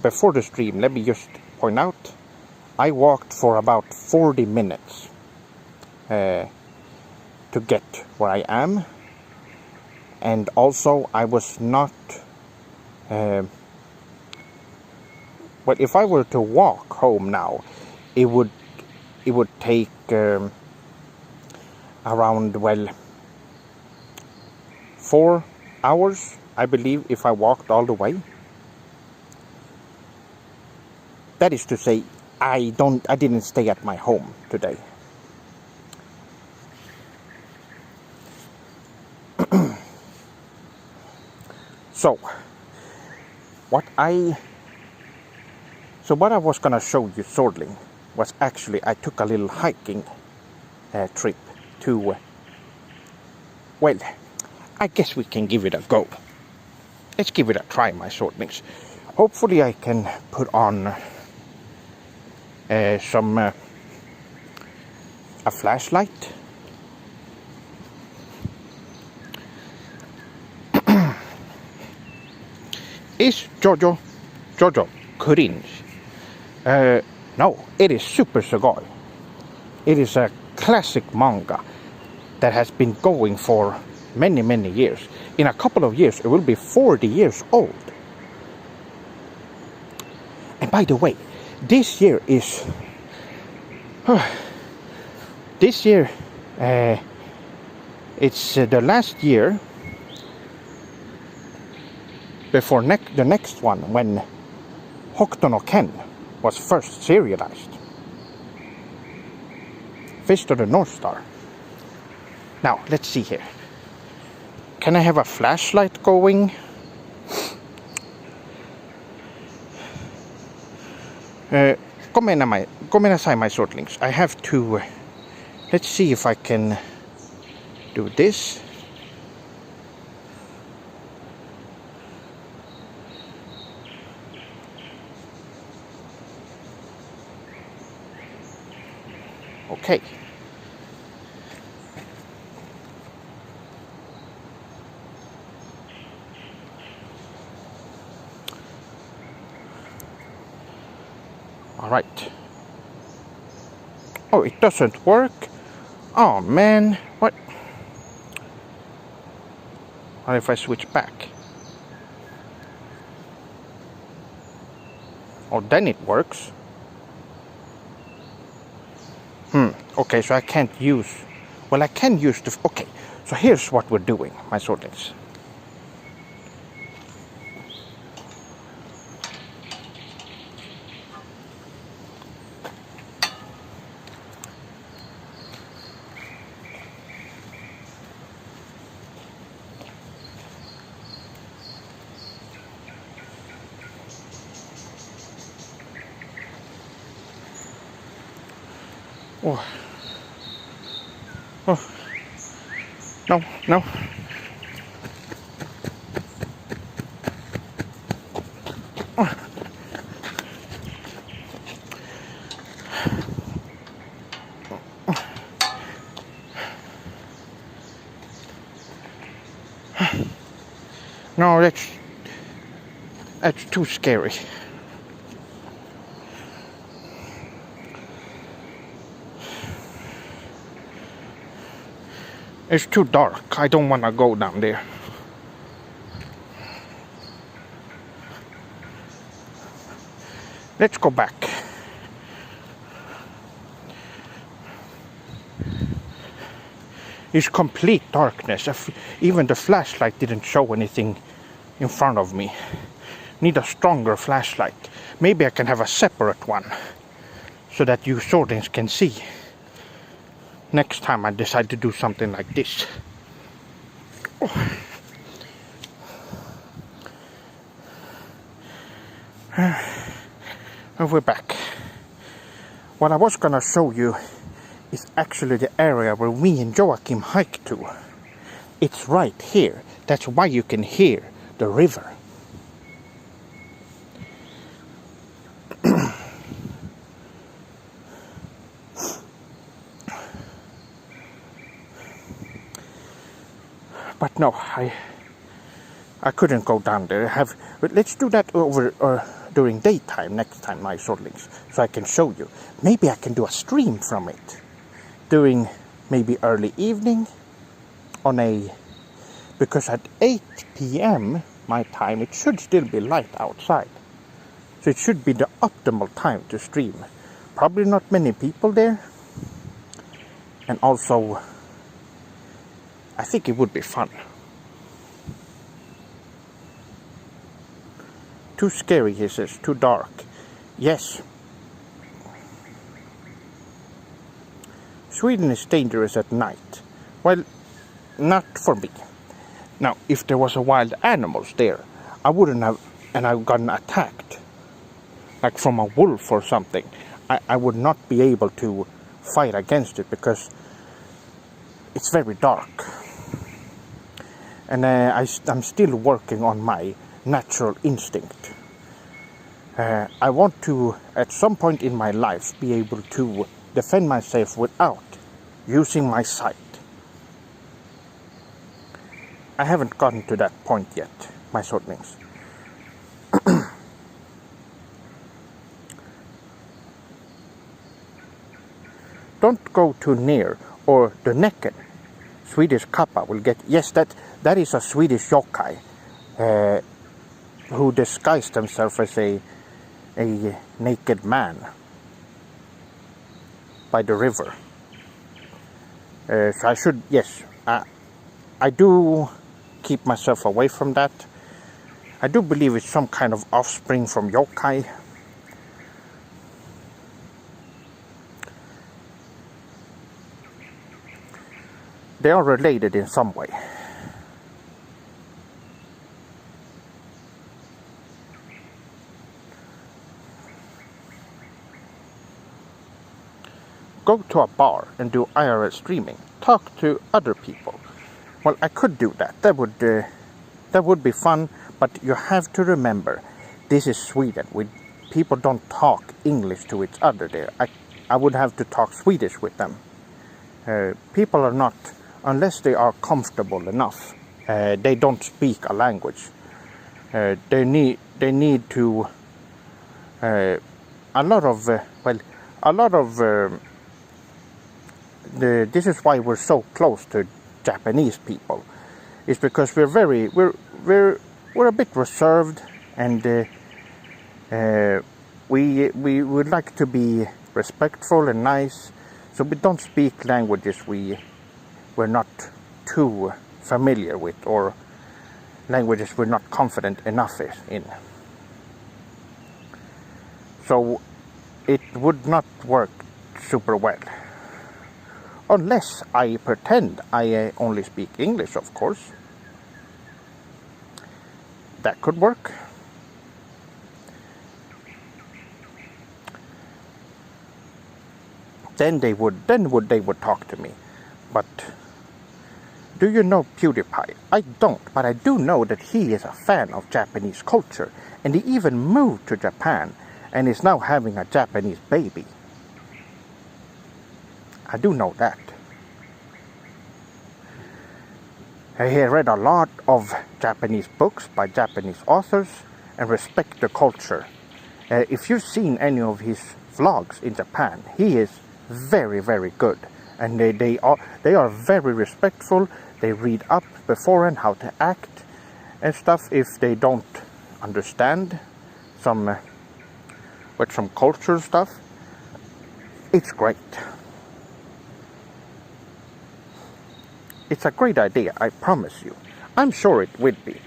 [SPEAKER 1] Before the stream, let me just point out, I walked for about 40 minutes to get where I am, and also I was not well, if I were to walk home now, it would take around, well, 4 hours, I believe, if I walked all the way. That is to say, I didn't stay at my home today. So what I was gonna show you, swordling, was actually I took a little hiking trip to, well, I guess we can give it a go. Let's give it a try, my swordlings. Hopefully I can put on a flashlight. Is Jojo cringe? No, it is super sugoi. It is a classic manga that has been going for many years. In a couple of years it will be 40 years old. And by the way, this year is it's the last year before the next one, when Hokuto no Ken was first serialized. Fist of the North Star. Now, let's see here. Can I have a flashlight going? Gomenasai, my swordlings. I have to... let's see if I can do this. Okay. All right. Oh, it doesn't work. Oh man, what? Or if I switch back. Oh, then it works. Okay, so I can't use... Well, I can use the... Okay, so here's what we're doing, my sortings. Oh. Oh. No, no. Oh. No, that's too scary. It's too dark. I don't want to go down there. Let's go back. It's complete darkness. Even the flashlight didn't show anything in front of me. Need a stronger flashlight. Maybe I can have a separate one so that you sortings can see. Next time I decide to do something like this. Oh. And we're back. What I was gonna show you is actually the area where me and Joachim hiked to. It's right here. That's why you can hear the river. But no, I couldn't go down there. But let's do that over during daytime next time, my sortlings, so I can show you. Maybe I can do a stream from it during maybe early evening because at 8 p.m. my time it should still be light outside, so it should be the optimal time to stream. Probably not many people there, and also I think it would be fun. Too scary, he says, too dark. Yes. Sweden is dangerous at night. Well, not for me. Now, if there was a wild animals there, I wouldn't have, and I've gotten attacked, like from a wolf or something, I would not be able to fight against it because it's very dark. And I'm still working on my natural instinct. I want to, at some point in my life, be able to defend myself without using my sight. I haven't gotten to that point yet, my sortlings. Don't go too near, or the naked Swedish kappa will get... Yes, that is a Swedish yokai who disguised himself as a naked man by the river. So I should... Yes, I do keep myself away from that. I do believe it's some kind of offspring from yokai. They are related in some way. Go to a bar and do IRL streaming. Talk to other people. Well, I could do that. That would be fun. But you have to remember, this is Sweden. People don't talk English to each other there. I would have to talk Swedish with them. People are not, unless they are comfortable enough, they don't speak a language. They need to. This is why we're so close to Japanese people. is because we're a bit reserved, and we would like to be respectful and nice, so we don't speak languages we're not too familiar with, or languages we're not confident enough in. So it would not work super well. Unless I pretend I only speak English, of course. That could work. Then they would talk to me. But do you know PewDiePie? I don't, but I do know that he is a fan of Japanese culture, and he even moved to Japan and is now having a Japanese baby. I do know that. He read a lot of Japanese books by Japanese authors and respect the culture. If you've seen any of his vlogs in Japan, he is very, very good. And they are very respectful. They read up beforehand how to act and stuff if they don't understand some culture stuff. It's great. It's a great idea, I promise you. I'm sure it would be.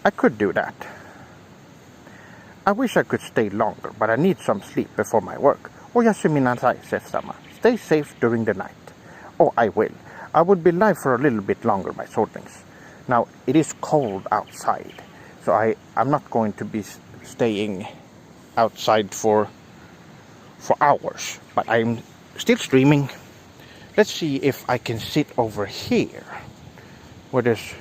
[SPEAKER 1] I could do that. I wish I could stay longer, but I need some sleep before my work. Oyasuminasai, says Sama. Stay safe during the night. Oh, I will. I would be live for a little bit longer, my swordlings. Now, it is cold outside, so I'm not going to be staying outside for hours, but I'm still streaming. Let's see if I can sit over here. Where there's...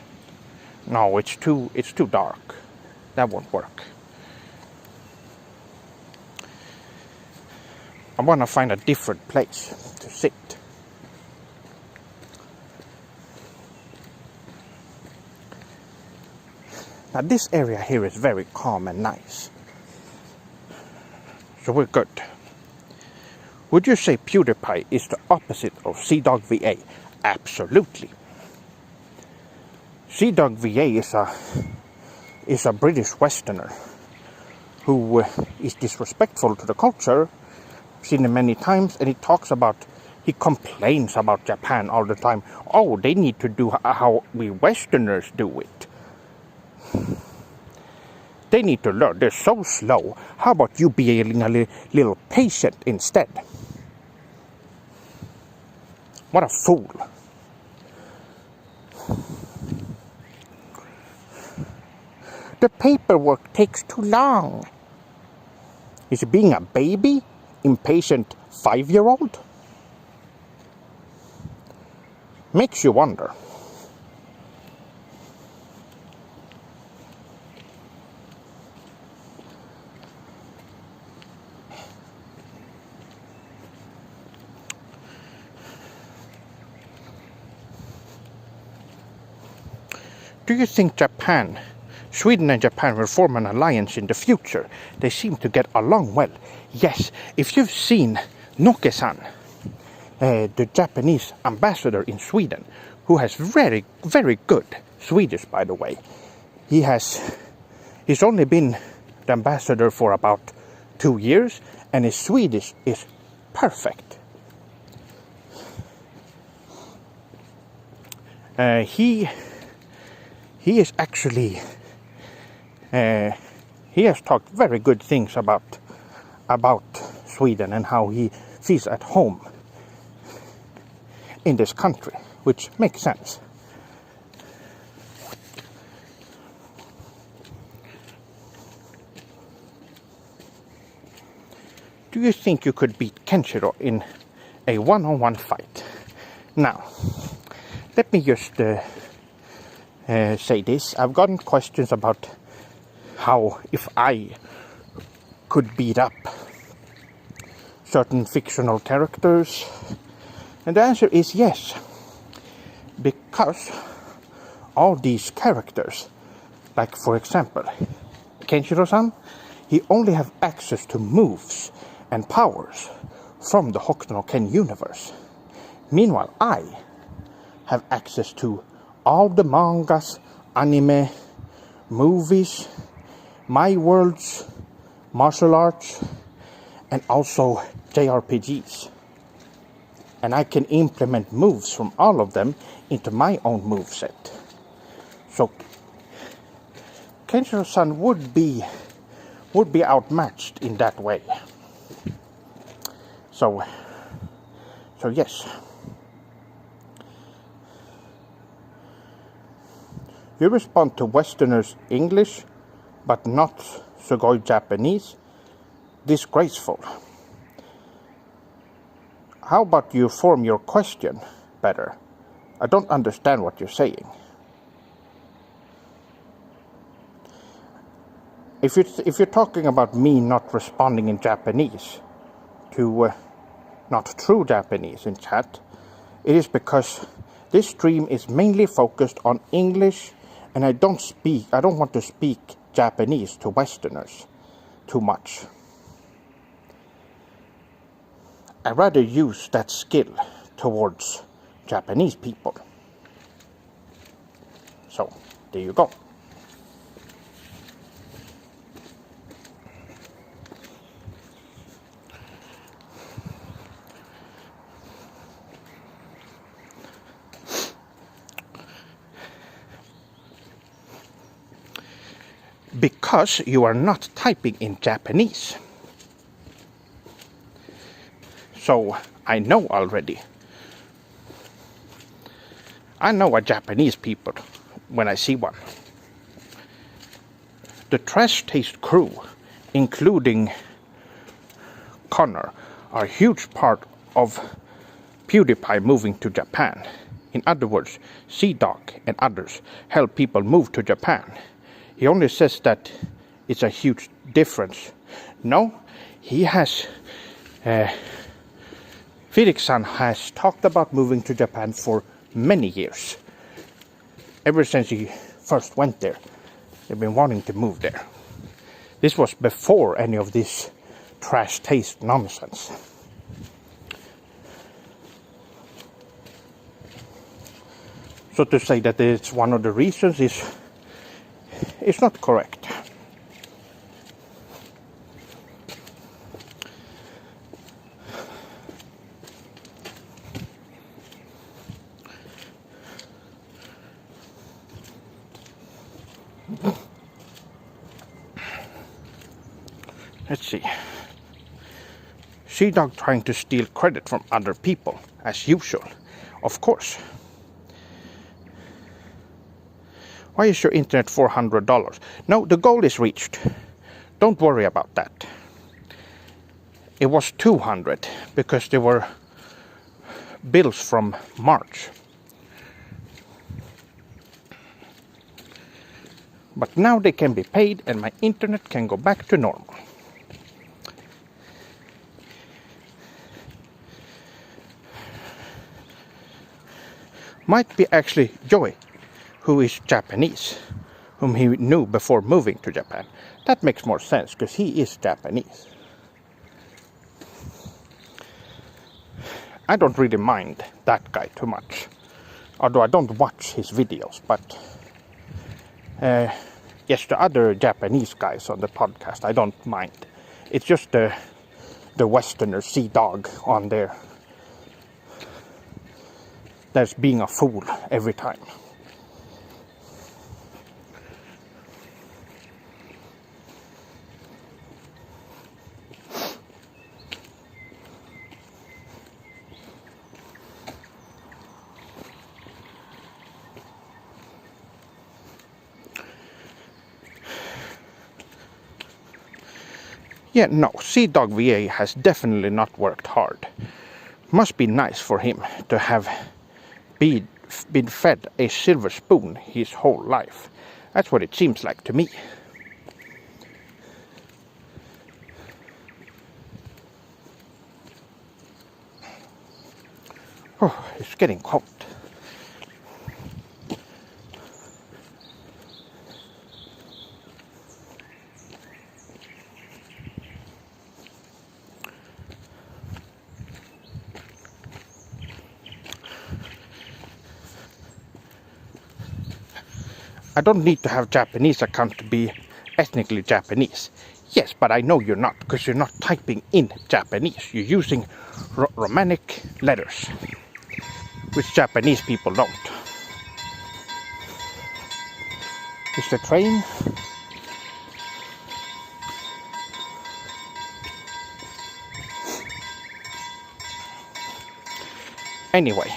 [SPEAKER 1] No, it's too dark. That won't work. I want to find a different place to sit. Now this area here is very calm and nice. So we're good. Would you say PewDiePie is the opposite of CDawg VA? Absolutely. CDawg VA is a British Westerner who is disrespectful to the culture. I've seen him many times, and he complains about Japan all the time. Oh, they need to do how we Westerners do it. They need to learn. They're so slow. How about you being a little patient instead? What a fool. The paperwork takes too long. Is he being a baby? Impatient 5-year-old? Makes you wonder. Do you think Sweden and Japan will form an alliance in the future? They seem to get along well. Yes, if you've seen Noke-san, the Japanese ambassador in Sweden, who has very, very good Swedish, by the way. He's only been the ambassador for about 2 years, and his Swedish is perfect. He is actually, he has talked very good things about Sweden and how he feels at home in this country, which makes sense. Do you think you could beat Kenshiro in a one-on-one fight? Now, let me just say this. I've gotten questions about how if I could beat up certain fictional characters, and the answer is yes, because all these characters, like for example Kenshiro-san, he only have access to moves and powers from the Hokuto no Ken universe. Meanwhile, I have access to all the mangas, anime, movies, my worlds, martial arts, and also JRPGs. And I can implement moves from all of them into my own moveset. So Kenshiro-san would be outmatched in that way. So yes. You respond to Westerners' English, but not Sugoi Japanese? Disgraceful. How about you form your question better? I don't understand what you're saying. If you're talking about me not responding in Japanese to not true Japanese in chat, it is because this stream is mainly focused on English, and I don't want to speak Japanese to Westerners too much. I'd rather use that skill towards Japanese people. So, there you go. Because you are not typing in Japanese. So I know already. I know a Japanese people when I see one. The Trash Taste crew, including Connor, are a huge part of PewDiePie moving to Japan. In other words, Sea-Dog and others help people move to Japan. He only says that it's a huge difference. No, he has... Felix-san has talked about moving to Japan for many years. Ever since he first went there, they've been wanting to move there. This was before any of this trash taste nonsense. So to say that it's one of the reasons is not correct. Let's see. Sea-Dog trying to steal credit from other people, as usual. Of course. Why is your internet $400? No, the goal is reached. Don't worry about that. It was 200 because there were bills from March. But now they can be paid and my internet can go back to normal. Might be actually Joey, who is Japanese, whom he knew before moving to Japan. That makes more sense, because he is Japanese. I don't really mind that guy too much, although I don't watch his videos, but yes, the other Japanese guys on the podcast, I don't mind. It's just the Westerner Sea-Dog on there that's being a fool every time. Yeah, no, Sea-Dog VA has definitely not worked hard. Must be nice for him to have been fed a silver spoon his whole life. That's what it seems like to me. Oh, it's getting cold. I don't need to have Japanese account to be ethnically Japanese. Yes, but I know you're not, because you're not typing in Japanese. You're using Romanic letters, which Japanese people don't. Is the train? Anyway,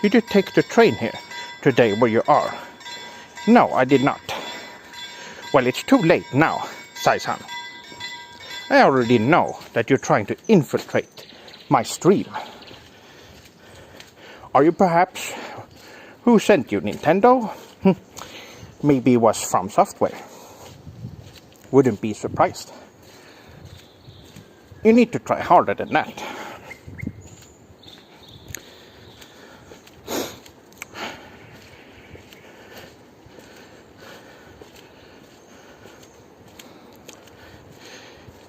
[SPEAKER 1] you did take the train here today where you are. No, I did not. Well, it's too late now, Sai-san. I already know that you're trying to infiltrate my stream. Are you perhaps... Who sent you, Nintendo? Maybe it was From Software. Wouldn't be surprised. You need to try harder than that.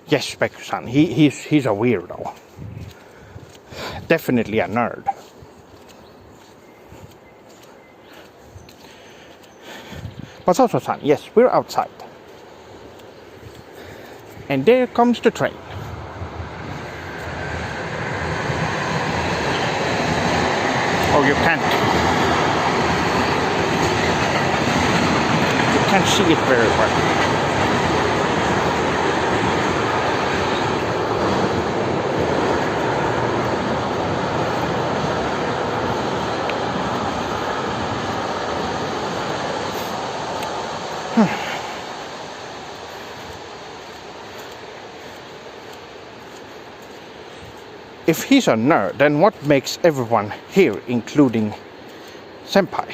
[SPEAKER 1] Yes, Beku-san, he's a weirdo. Definitely a nerd. But also-san, yes, we're outside. And there comes the train. Oh, you can't see it very well. If he's a nerd, then what makes everyone here, including Senpai,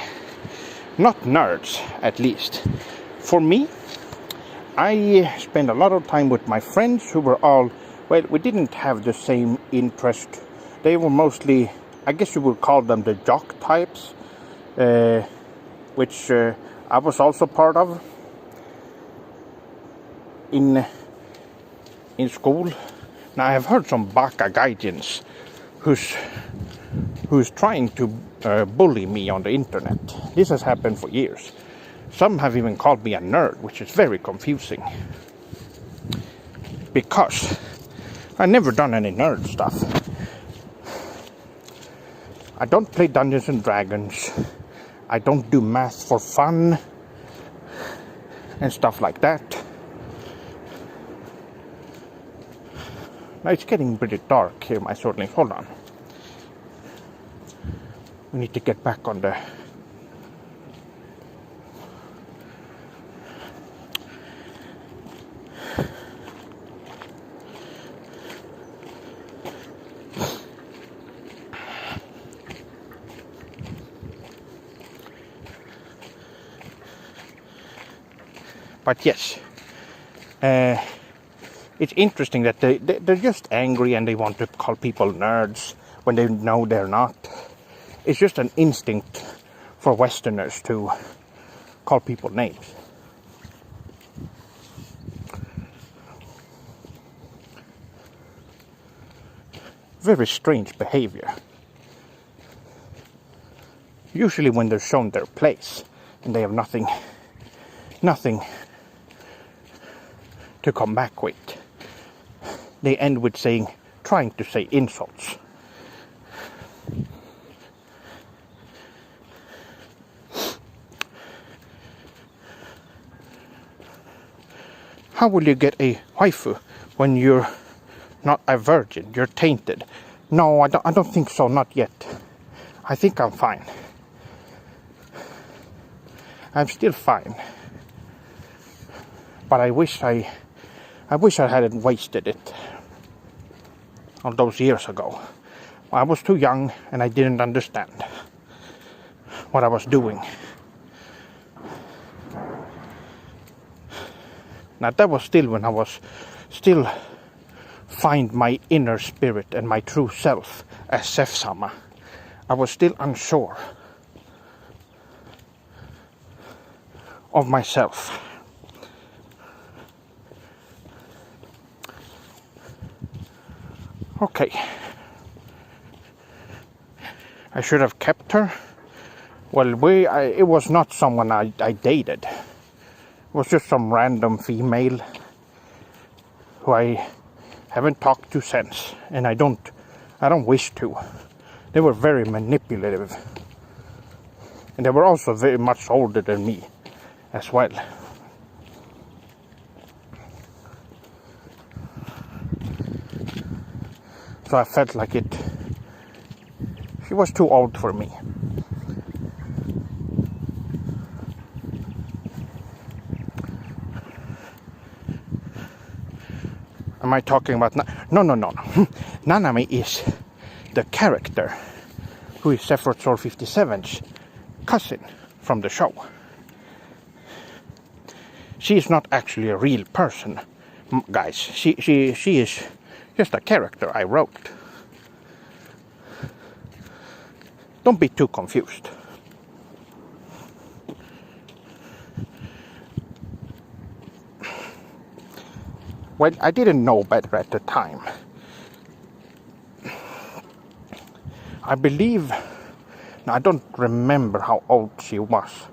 [SPEAKER 1] not nerds, at least? For me, I spent a lot of time with my friends who were all, well, we didn't have the same interest. They were mostly, I guess you would call them the jock types, which I was also part of in school. Now, I have heard some baka gaijins who's trying to bully me on the internet. This has happened for years. Some have even called me a nerd, which is very confusing. Because I've never done any nerd stuff. I don't play Dungeons and Dragons. I don't do math for fun and stuff like that. Now it's getting pretty dark here, my swordlings. Hold on. We need to get back on the... But yes, it's interesting that they're just angry and they want to call people nerds when they know they're not. It's just an instinct for Westerners to call people names. Very strange behavior. Usually when they're shown their place and they have nothing to come back with, they end with trying to say insults. How will you get a waifu when you're not a virgin? You're tainted. No, I don't think so, not yet. I think I'm fine. I'm still fine. But I wish I hadn't wasted it all those years ago. I was too young and I didn't understand what I was doing. Now that was still when I was still find my inner spirit and my true self as Seth-sama. I was still unsure of myself. Okay. I should have kept her Well, it was not someone I dated. It was just some random female who I haven't talked to since, and I don't wish to. They were very manipulative, and they were also very much older than me as well. So I felt like she was too old for me. Am I talking about... No. Nanami is the character who is Sephiroth Sword 57's cousin from the show. She is not actually a real person, guys. She is just a character I wrote. Don't be too confused. Well, I didn't know better at the time. I believe... I don't remember how old she was.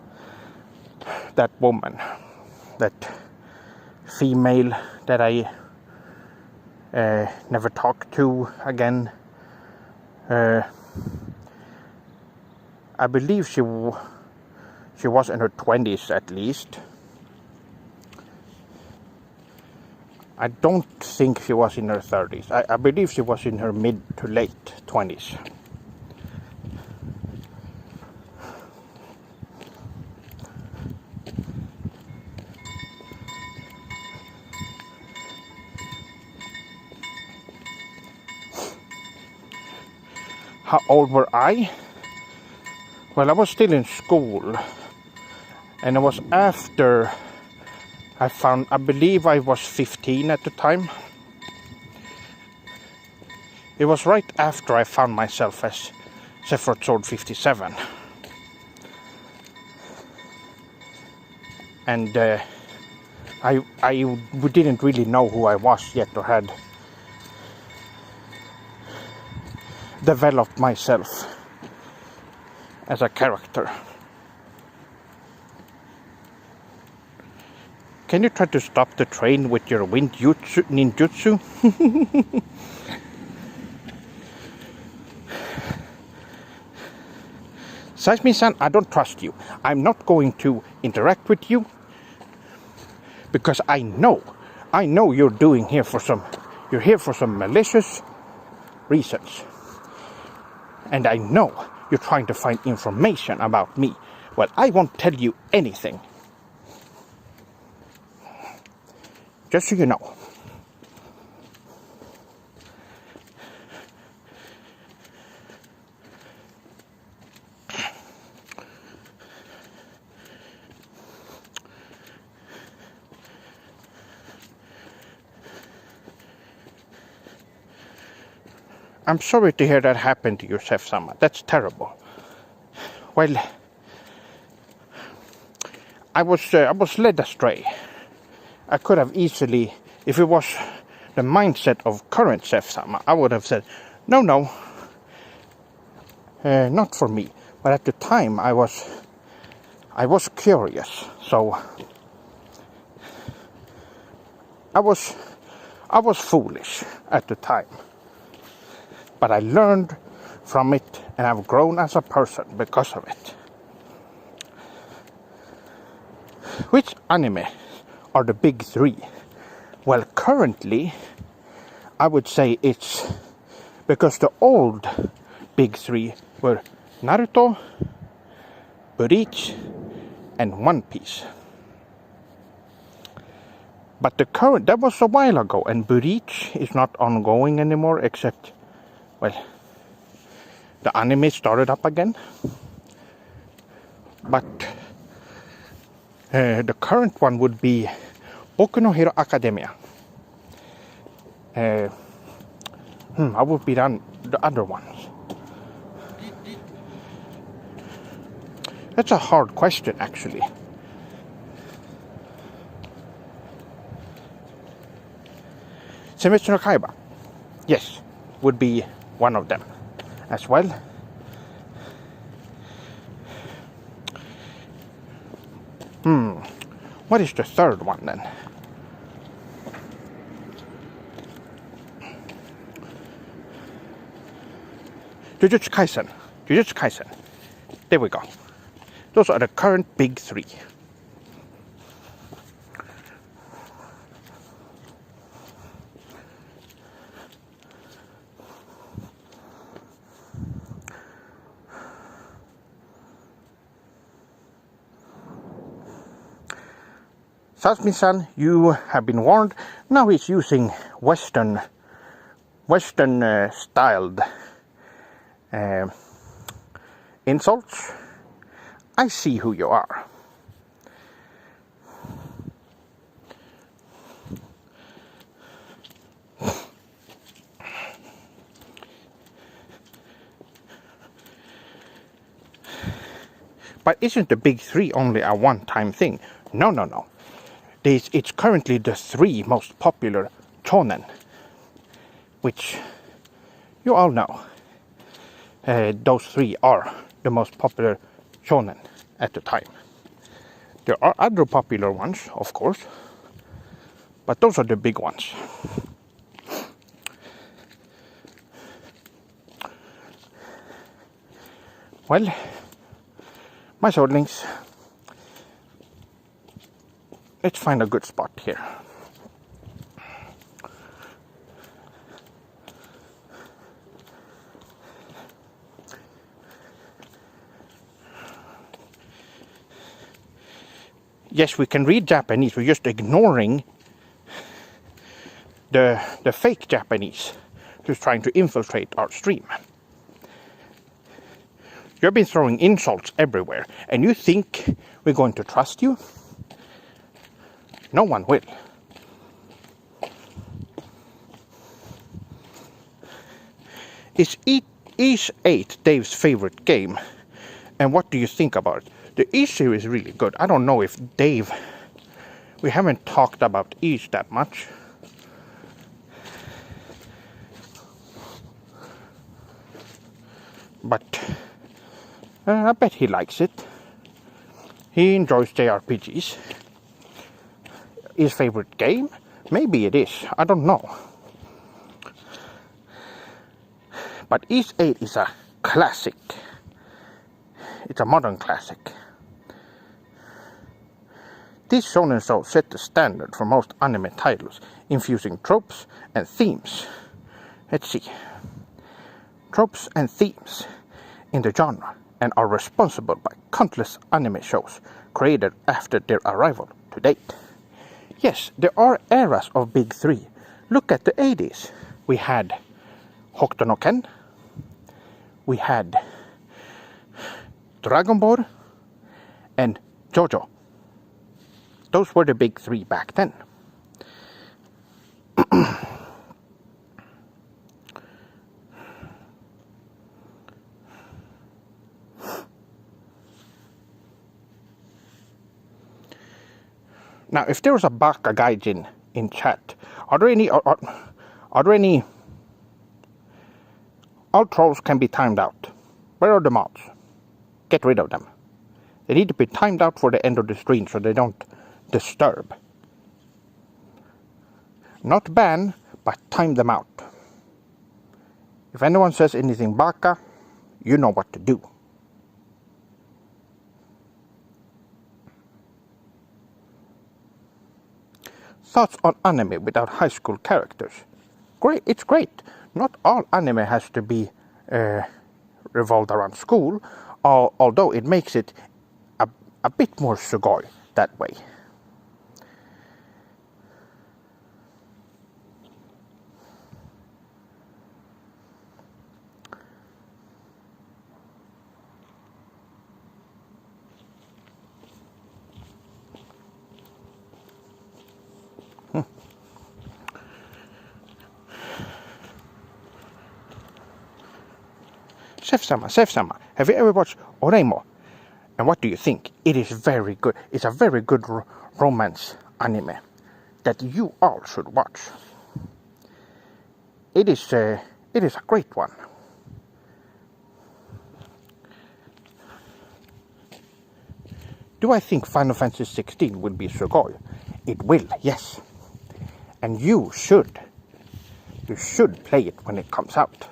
[SPEAKER 1] That woman. That female that I never talked to again. I believe she was in her 20s at least. I don't think she was in her 30s. I believe she was in her mid to late 20s. How old were I? Well, I was still in school, and it was after I believe I was 15 at the time. It was right after I found myself as Sephiroth Sword 57. And I didn't really know who I was yet, or had developed myself as a character. Can you try to stop the train with your ninjutsu? Seismi-san, I don't trust you. I'm not going to interact with you because I know you're here for some malicious reasons. And I know you're trying to find information about me. Well, I won't tell you anything. Just so you know. I'm sorry to hear that happened to you, Chef-sama. That's terrible. Well, I was led astray. I could have easily, if it was the mindset of current Chef-sama, I would have said, no, not for me. But at the time, I was curious, so I was foolish at the time. But I learned from it, and I've grown as a person because of it. Which anime are the big three? Well, currently, I would say it's because the old big three were Naruto, Bleach, and One Piece. But the current, that was a while ago, and Bleach is not ongoing anymore, except, well, the anime started up again. But the current one would be Boku no Hero Academia. I would be done the other ones. That's a hard question, actually. Semitsu no Kaiba, yes, would be one of them as well. What is the third one then? Jujutsu Kaisen. Jujutsu Kaisen. There we go. Those are the current big three. Sasmi-san, you have been warned. Now he's using Western styled insults. I see who you are. But isn't the big three only a one-time thing? No. It's currently the three most popular shonen, which you all know. Those three are the most popular shonen at the time. There are other popular ones, of course, but those are the big ones. Well, my swordlings, let's find a good spot here. Yes, we can read Japanese, we're just ignoring the fake Japanese who's trying to infiltrate our stream. You've been throwing insults everywhere, and you think we're going to trust you? No one will. Is 8 Dave's favorite game? And what do you think about it? The Ys series is really good. I don't know if Dave... We haven't talked about Ys that much. But I bet he likes it. He enjoys JRPGs. His favorite game? Maybe it is. I don't know. But Ys 8 is a classic. It's a modern classic. This shonen show set the standard for most anime titles, infusing tropes and themes. Let's see. Tropes and themes in the genre, and are responsible by countless anime shows created after their arrival to date. Yes, there are eras of big three. Look at the 80s. We had Hokuto no Ken. We had Dragon Ball and JoJo. Those were the big three back then. Now, if there was a Baka Gaijin in chat, are there any... All trolls can be timed out. Where are the mods? Get rid of them. They need to be timed out for the end of the stream so they don't disturb. Not ban, but time them out. If anyone says anything Baka, you know what to do. Thoughts on anime without high school characters? Great, it's great. Not all anime has to be revolved around school, although it makes it a bit more sugoi that way. Chef-sama, have you ever watched Oreimo? And what do you think? It is very good. It's a very good romance anime that you all should watch. It is a great one. Do I think Final Fantasy 16 will be sugoi? It will, yes. And you should play it when it comes out.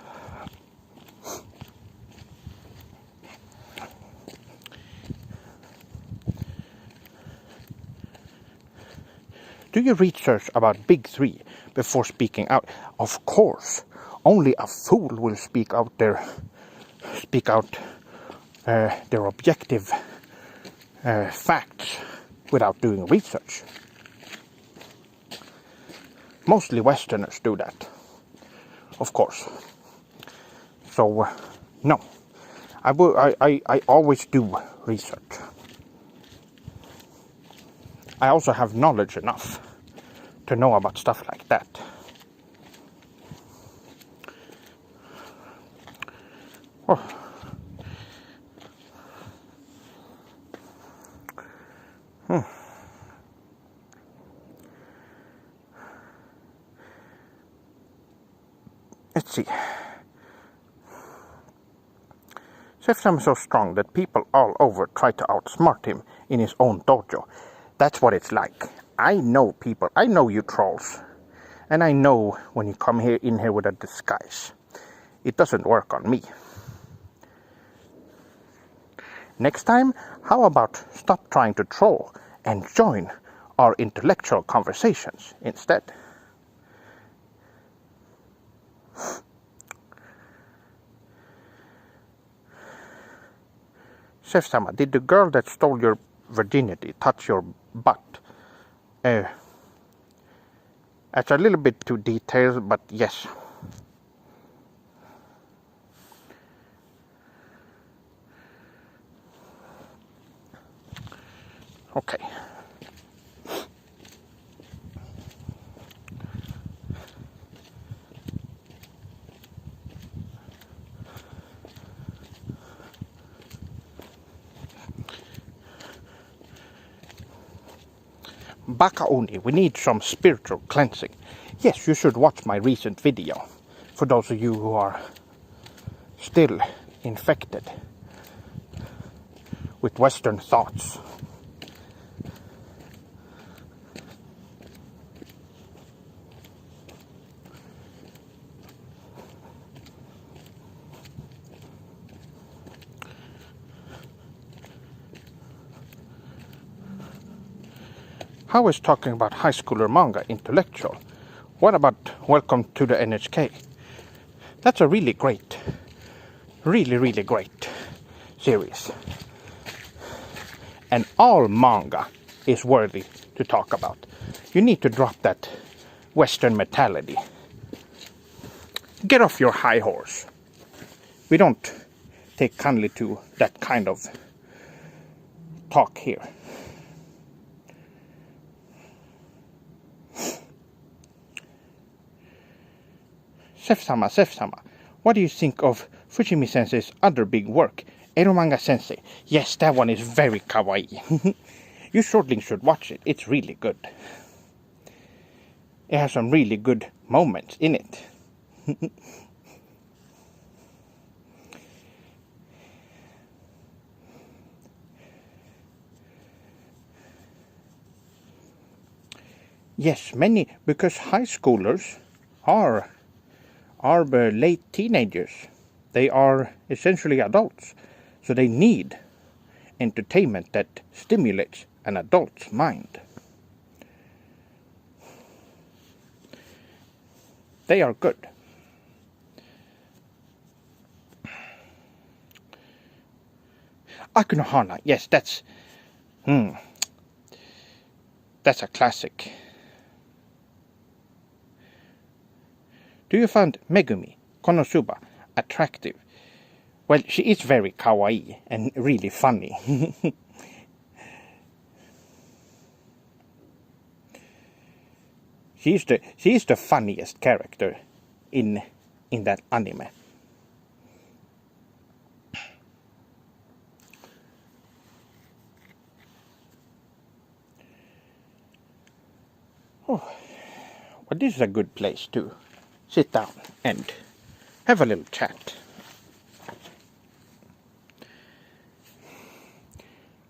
[SPEAKER 1] Do you research about Big Three before speaking out? Of course. Only a fool will speak out their objective facts without doing research. Mostly Westerners do that, of course. So, no. I always do research. I also have knowledge enough to know about stuff like that. Oh. Let's see. Sefsam is so strong that people all over try to outsmart him in his own dojo. That's what it's like. I know people. I know you trolls. And I know when you come in here with a disguise. It doesn't work on me. Next time, how about stop trying to troll and join our intellectual conversations instead? Chef-sama, did the girl that stole your virginity touch your butt? That's a little bit too detailed, but yes. Okay. Baka-uni, we need some spiritual cleansing. Yes, you should watch my recent video. For those of you who are still infected with Western thoughts. How is talking about high schooler manga intellectual? What about Welcome to the NHK? That's a really great, really great series. And all manga is worthy to talk about. You need to drop that Western mentality. Get off your high horse. We don't take kindly to that kind of talk here. Sef-sama, what do you think of Fujimi-sensei's other big work, Eromanga Sensei? Yes, that one is very kawaii. You shortly should watch it, it's really good. It has some really good moments in it. Yes, many, because high schoolers are late teenagers. They are essentially adults, so they need entertainment that stimulates an adult's mind. They are good. Akunohana, yes, that's a classic. Do you find Megumi Konosuba attractive? Well, she is very kawaii and really funny. She is the funniest character in that anime. Oh, well, this is a good place to sit down and have a little chat.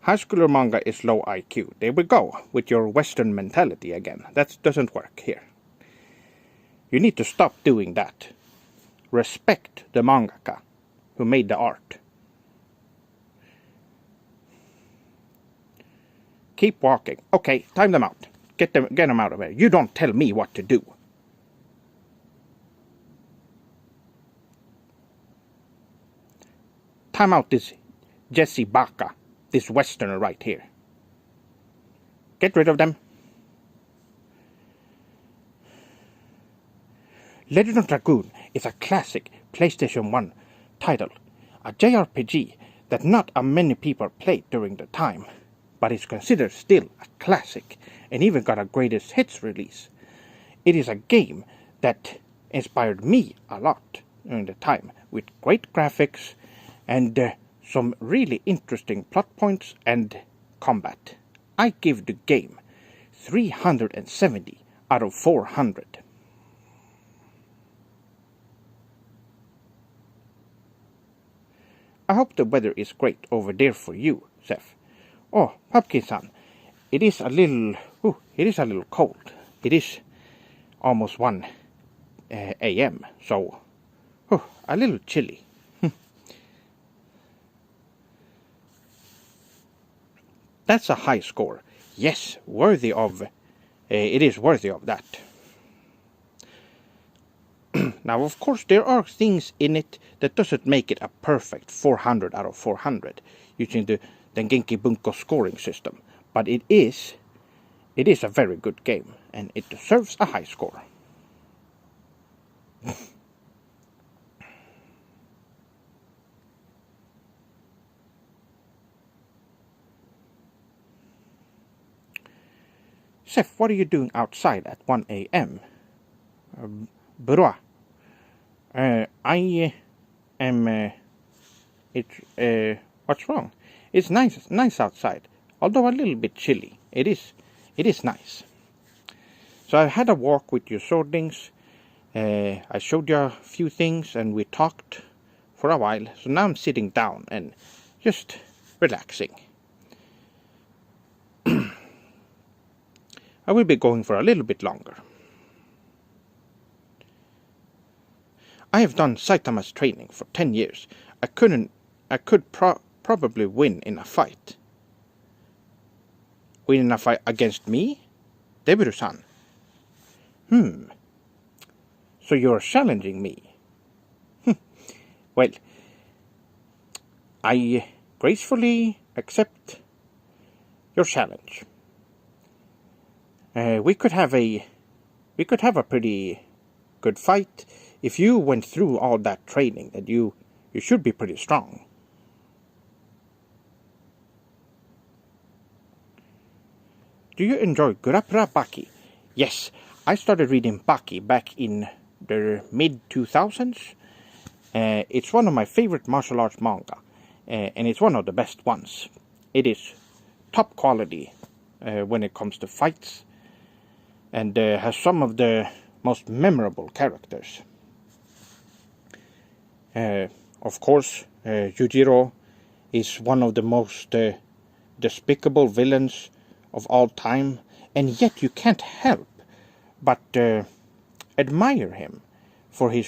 [SPEAKER 1] High schooler manga is low IQ. There we go, with your Western mentality again. That doesn't work here. You need to stop doing that. Respect the mangaka who made the art. Keep walking. Okay, time them out. Get them out of here. You don't tell me what to do. Time out this Jesse Baka, this Westerner right here. Get rid of them. Legend of Dragoon is a classic PlayStation 1 title, a JRPG that not many people played during the time, but is considered still a classic and even got a greatest hits release. It is a game that inspired me a lot during the time, with great graphics and some really interesting plot points and combat. I give the game 370 out of 400. I hope the weather is great over there for you, Seth. Oh, Pumpkin-san, it is a little cold. It is almost 1 a.m., so a little chilly. That's a high score. Yes, it is worthy of that. Now, of course, there are things in it that doesn't make it a perfect 400 out of 400 using the Genki Bunko scoring system, but it is a very good game, and it deserves a high score. Seth, what are you doing outside at 1 a.m.? Bra. I am. What's wrong? It's nice outside, although a little bit chilly. It is nice. So I had a walk with your swordlings. I showed you a few things, and we talked for a while. So now I'm sitting down and just relaxing. I will be going for a little bit longer. I have done Saitama's training for 10 years. I could probably win in a fight. Win in a fight against me? Debiru-san. So you're challenging me? Well, I gracefully accept your challenge. We could have a pretty good fight. If you went through all that training, that you should be pretty strong. Do you enjoy Gurapura Baki? Yes, I started reading Baki back in the mid-2000s. It's one of my favorite martial arts manga, and it's one of the best ones. It is top quality when it comes to fights, and has some of the most memorable characters. Of course, Yujiro is one of the most despicable villains of all time, and yet you can't help but admire him for his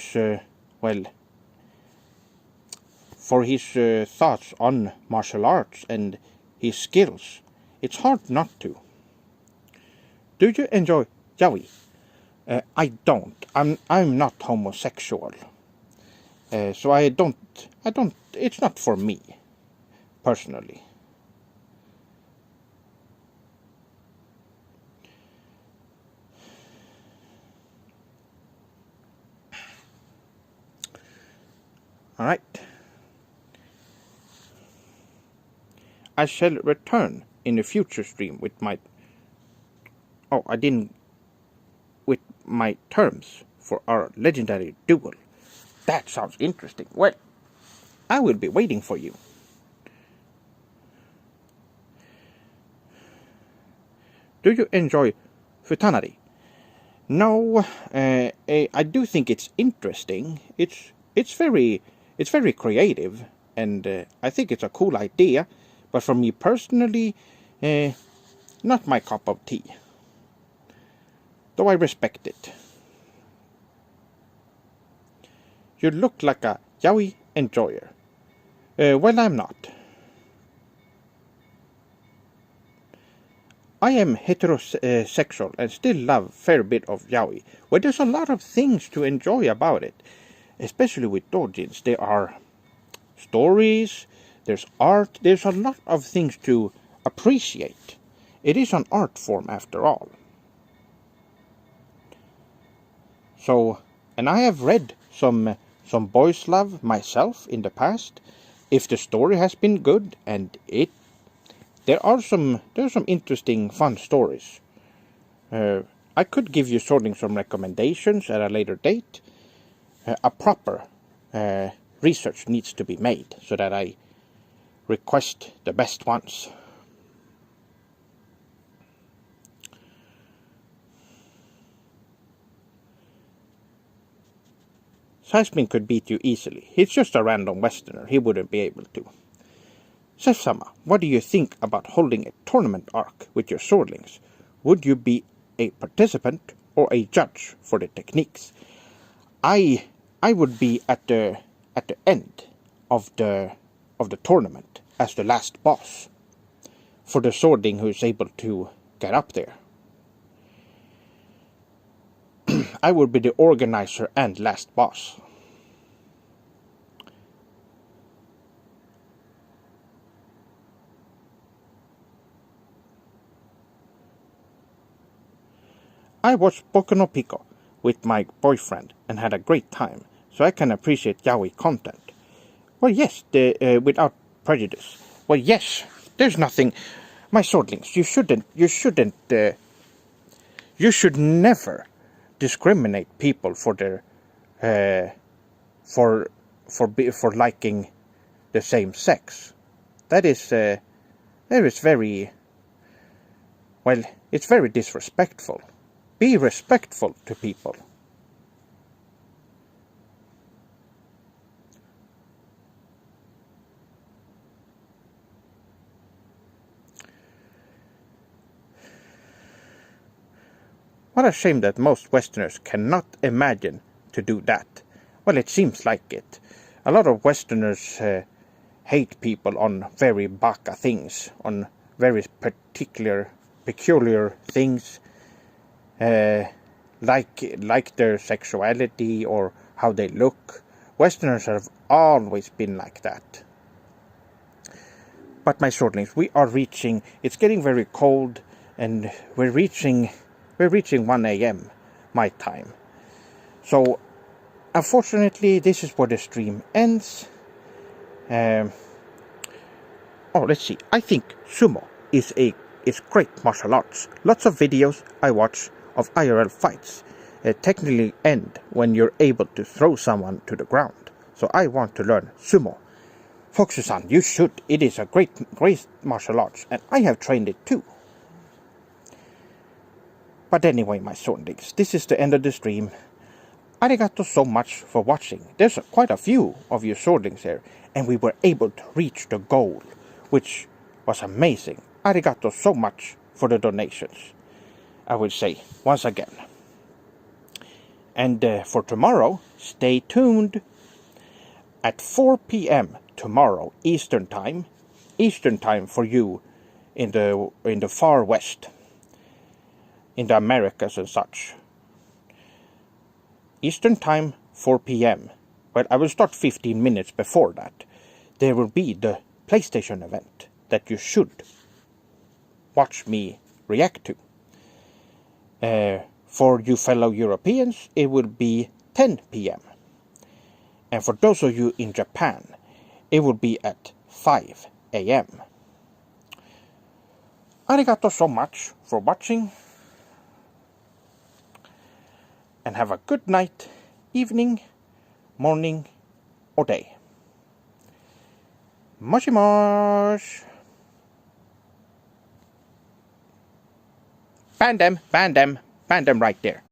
[SPEAKER 1] thoughts on martial arts and his skills. It's hard not to. Do you enjoy yaoi? I don't. I'm not homosexual. So I don't, it's not for me, personally. Alright. I shall return in a future stream with my... Oh, I didn't... With my terms for our legendary duel. That sounds interesting. Well, I will be waiting for you. Do you enjoy Futanari? No, I do think it's interesting. It's very creative, and I think it's a cool idea. But for me personally, not my cup of tea. Though I respect it. You look like a yaoi enjoyer. Well, I'm not. I am heterosexual and still love a fair bit of yaoi. Well, there's a lot of things to enjoy about it. Especially with doujins. There are stories, there's art, there's a lot of things to appreciate. It is an art form after all. So, and I have read some boys' love myself in the past. If the story has been good, and there's some interesting, fun stories. I could give you some recommendations at a later date. A proper research needs to be made so that I request the best ones. Seismin could beat you easily. He's just a random Westerner. He wouldn't be able to. Sef-sama, what do you think about holding a tournament arc with your swordlings? Would you be a participant or a judge for the techniques? I would be at the end of the tournament as the last boss for the swordling who is able to get up there. I would be the organizer and last boss. I watched Boku no Pico with my boyfriend and had a great time, so I can appreciate yaoi content. Well, yes, without prejudice. Well, yes, there's nothing. My swordlings, you should never discriminate people for their for liking the same sex. That is very, well, it's very disrespectful. Be respectful to people. What a shame that most Westerners cannot imagine to do that. Well, it seems like it. A lot of Westerners hate people on very baka things, on very peculiar things, like their sexuality or how they look. Westerners have always been like that. But my swordlings, we are reaching, it's getting very cold, and we're reaching 1 a.m. my time. So, unfortunately, this is where the stream ends. Let's see. I think sumo is great martial arts. Lots of videos I watch of IRL fights technically end when you're able to throw someone to the ground. So I want to learn sumo. Foxy-san, you should. It is a great martial arts, and I have trained it too. But anyway, my swordlings, this is the end of the stream. Arigato so much for watching. There's quite a few of you swordlings here, and we were able to reach the goal, which was amazing. Arigato so much for the donations, I would say once again. And for tomorrow, stay tuned. At 4 p.m. tomorrow, Eastern time for you in the far west, in the Americas and such. Eastern time, 4 p.m. Well, I will start 15 minutes before that. There will be the PlayStation event that you should watch me react to. For you fellow Europeans, it will be 10 p.m. And for those of you in Japan, it will be at 5 a.m. Arigato so much for watching. And have a good night, evening, morning, or day. Moshi mosh. Ban them right there.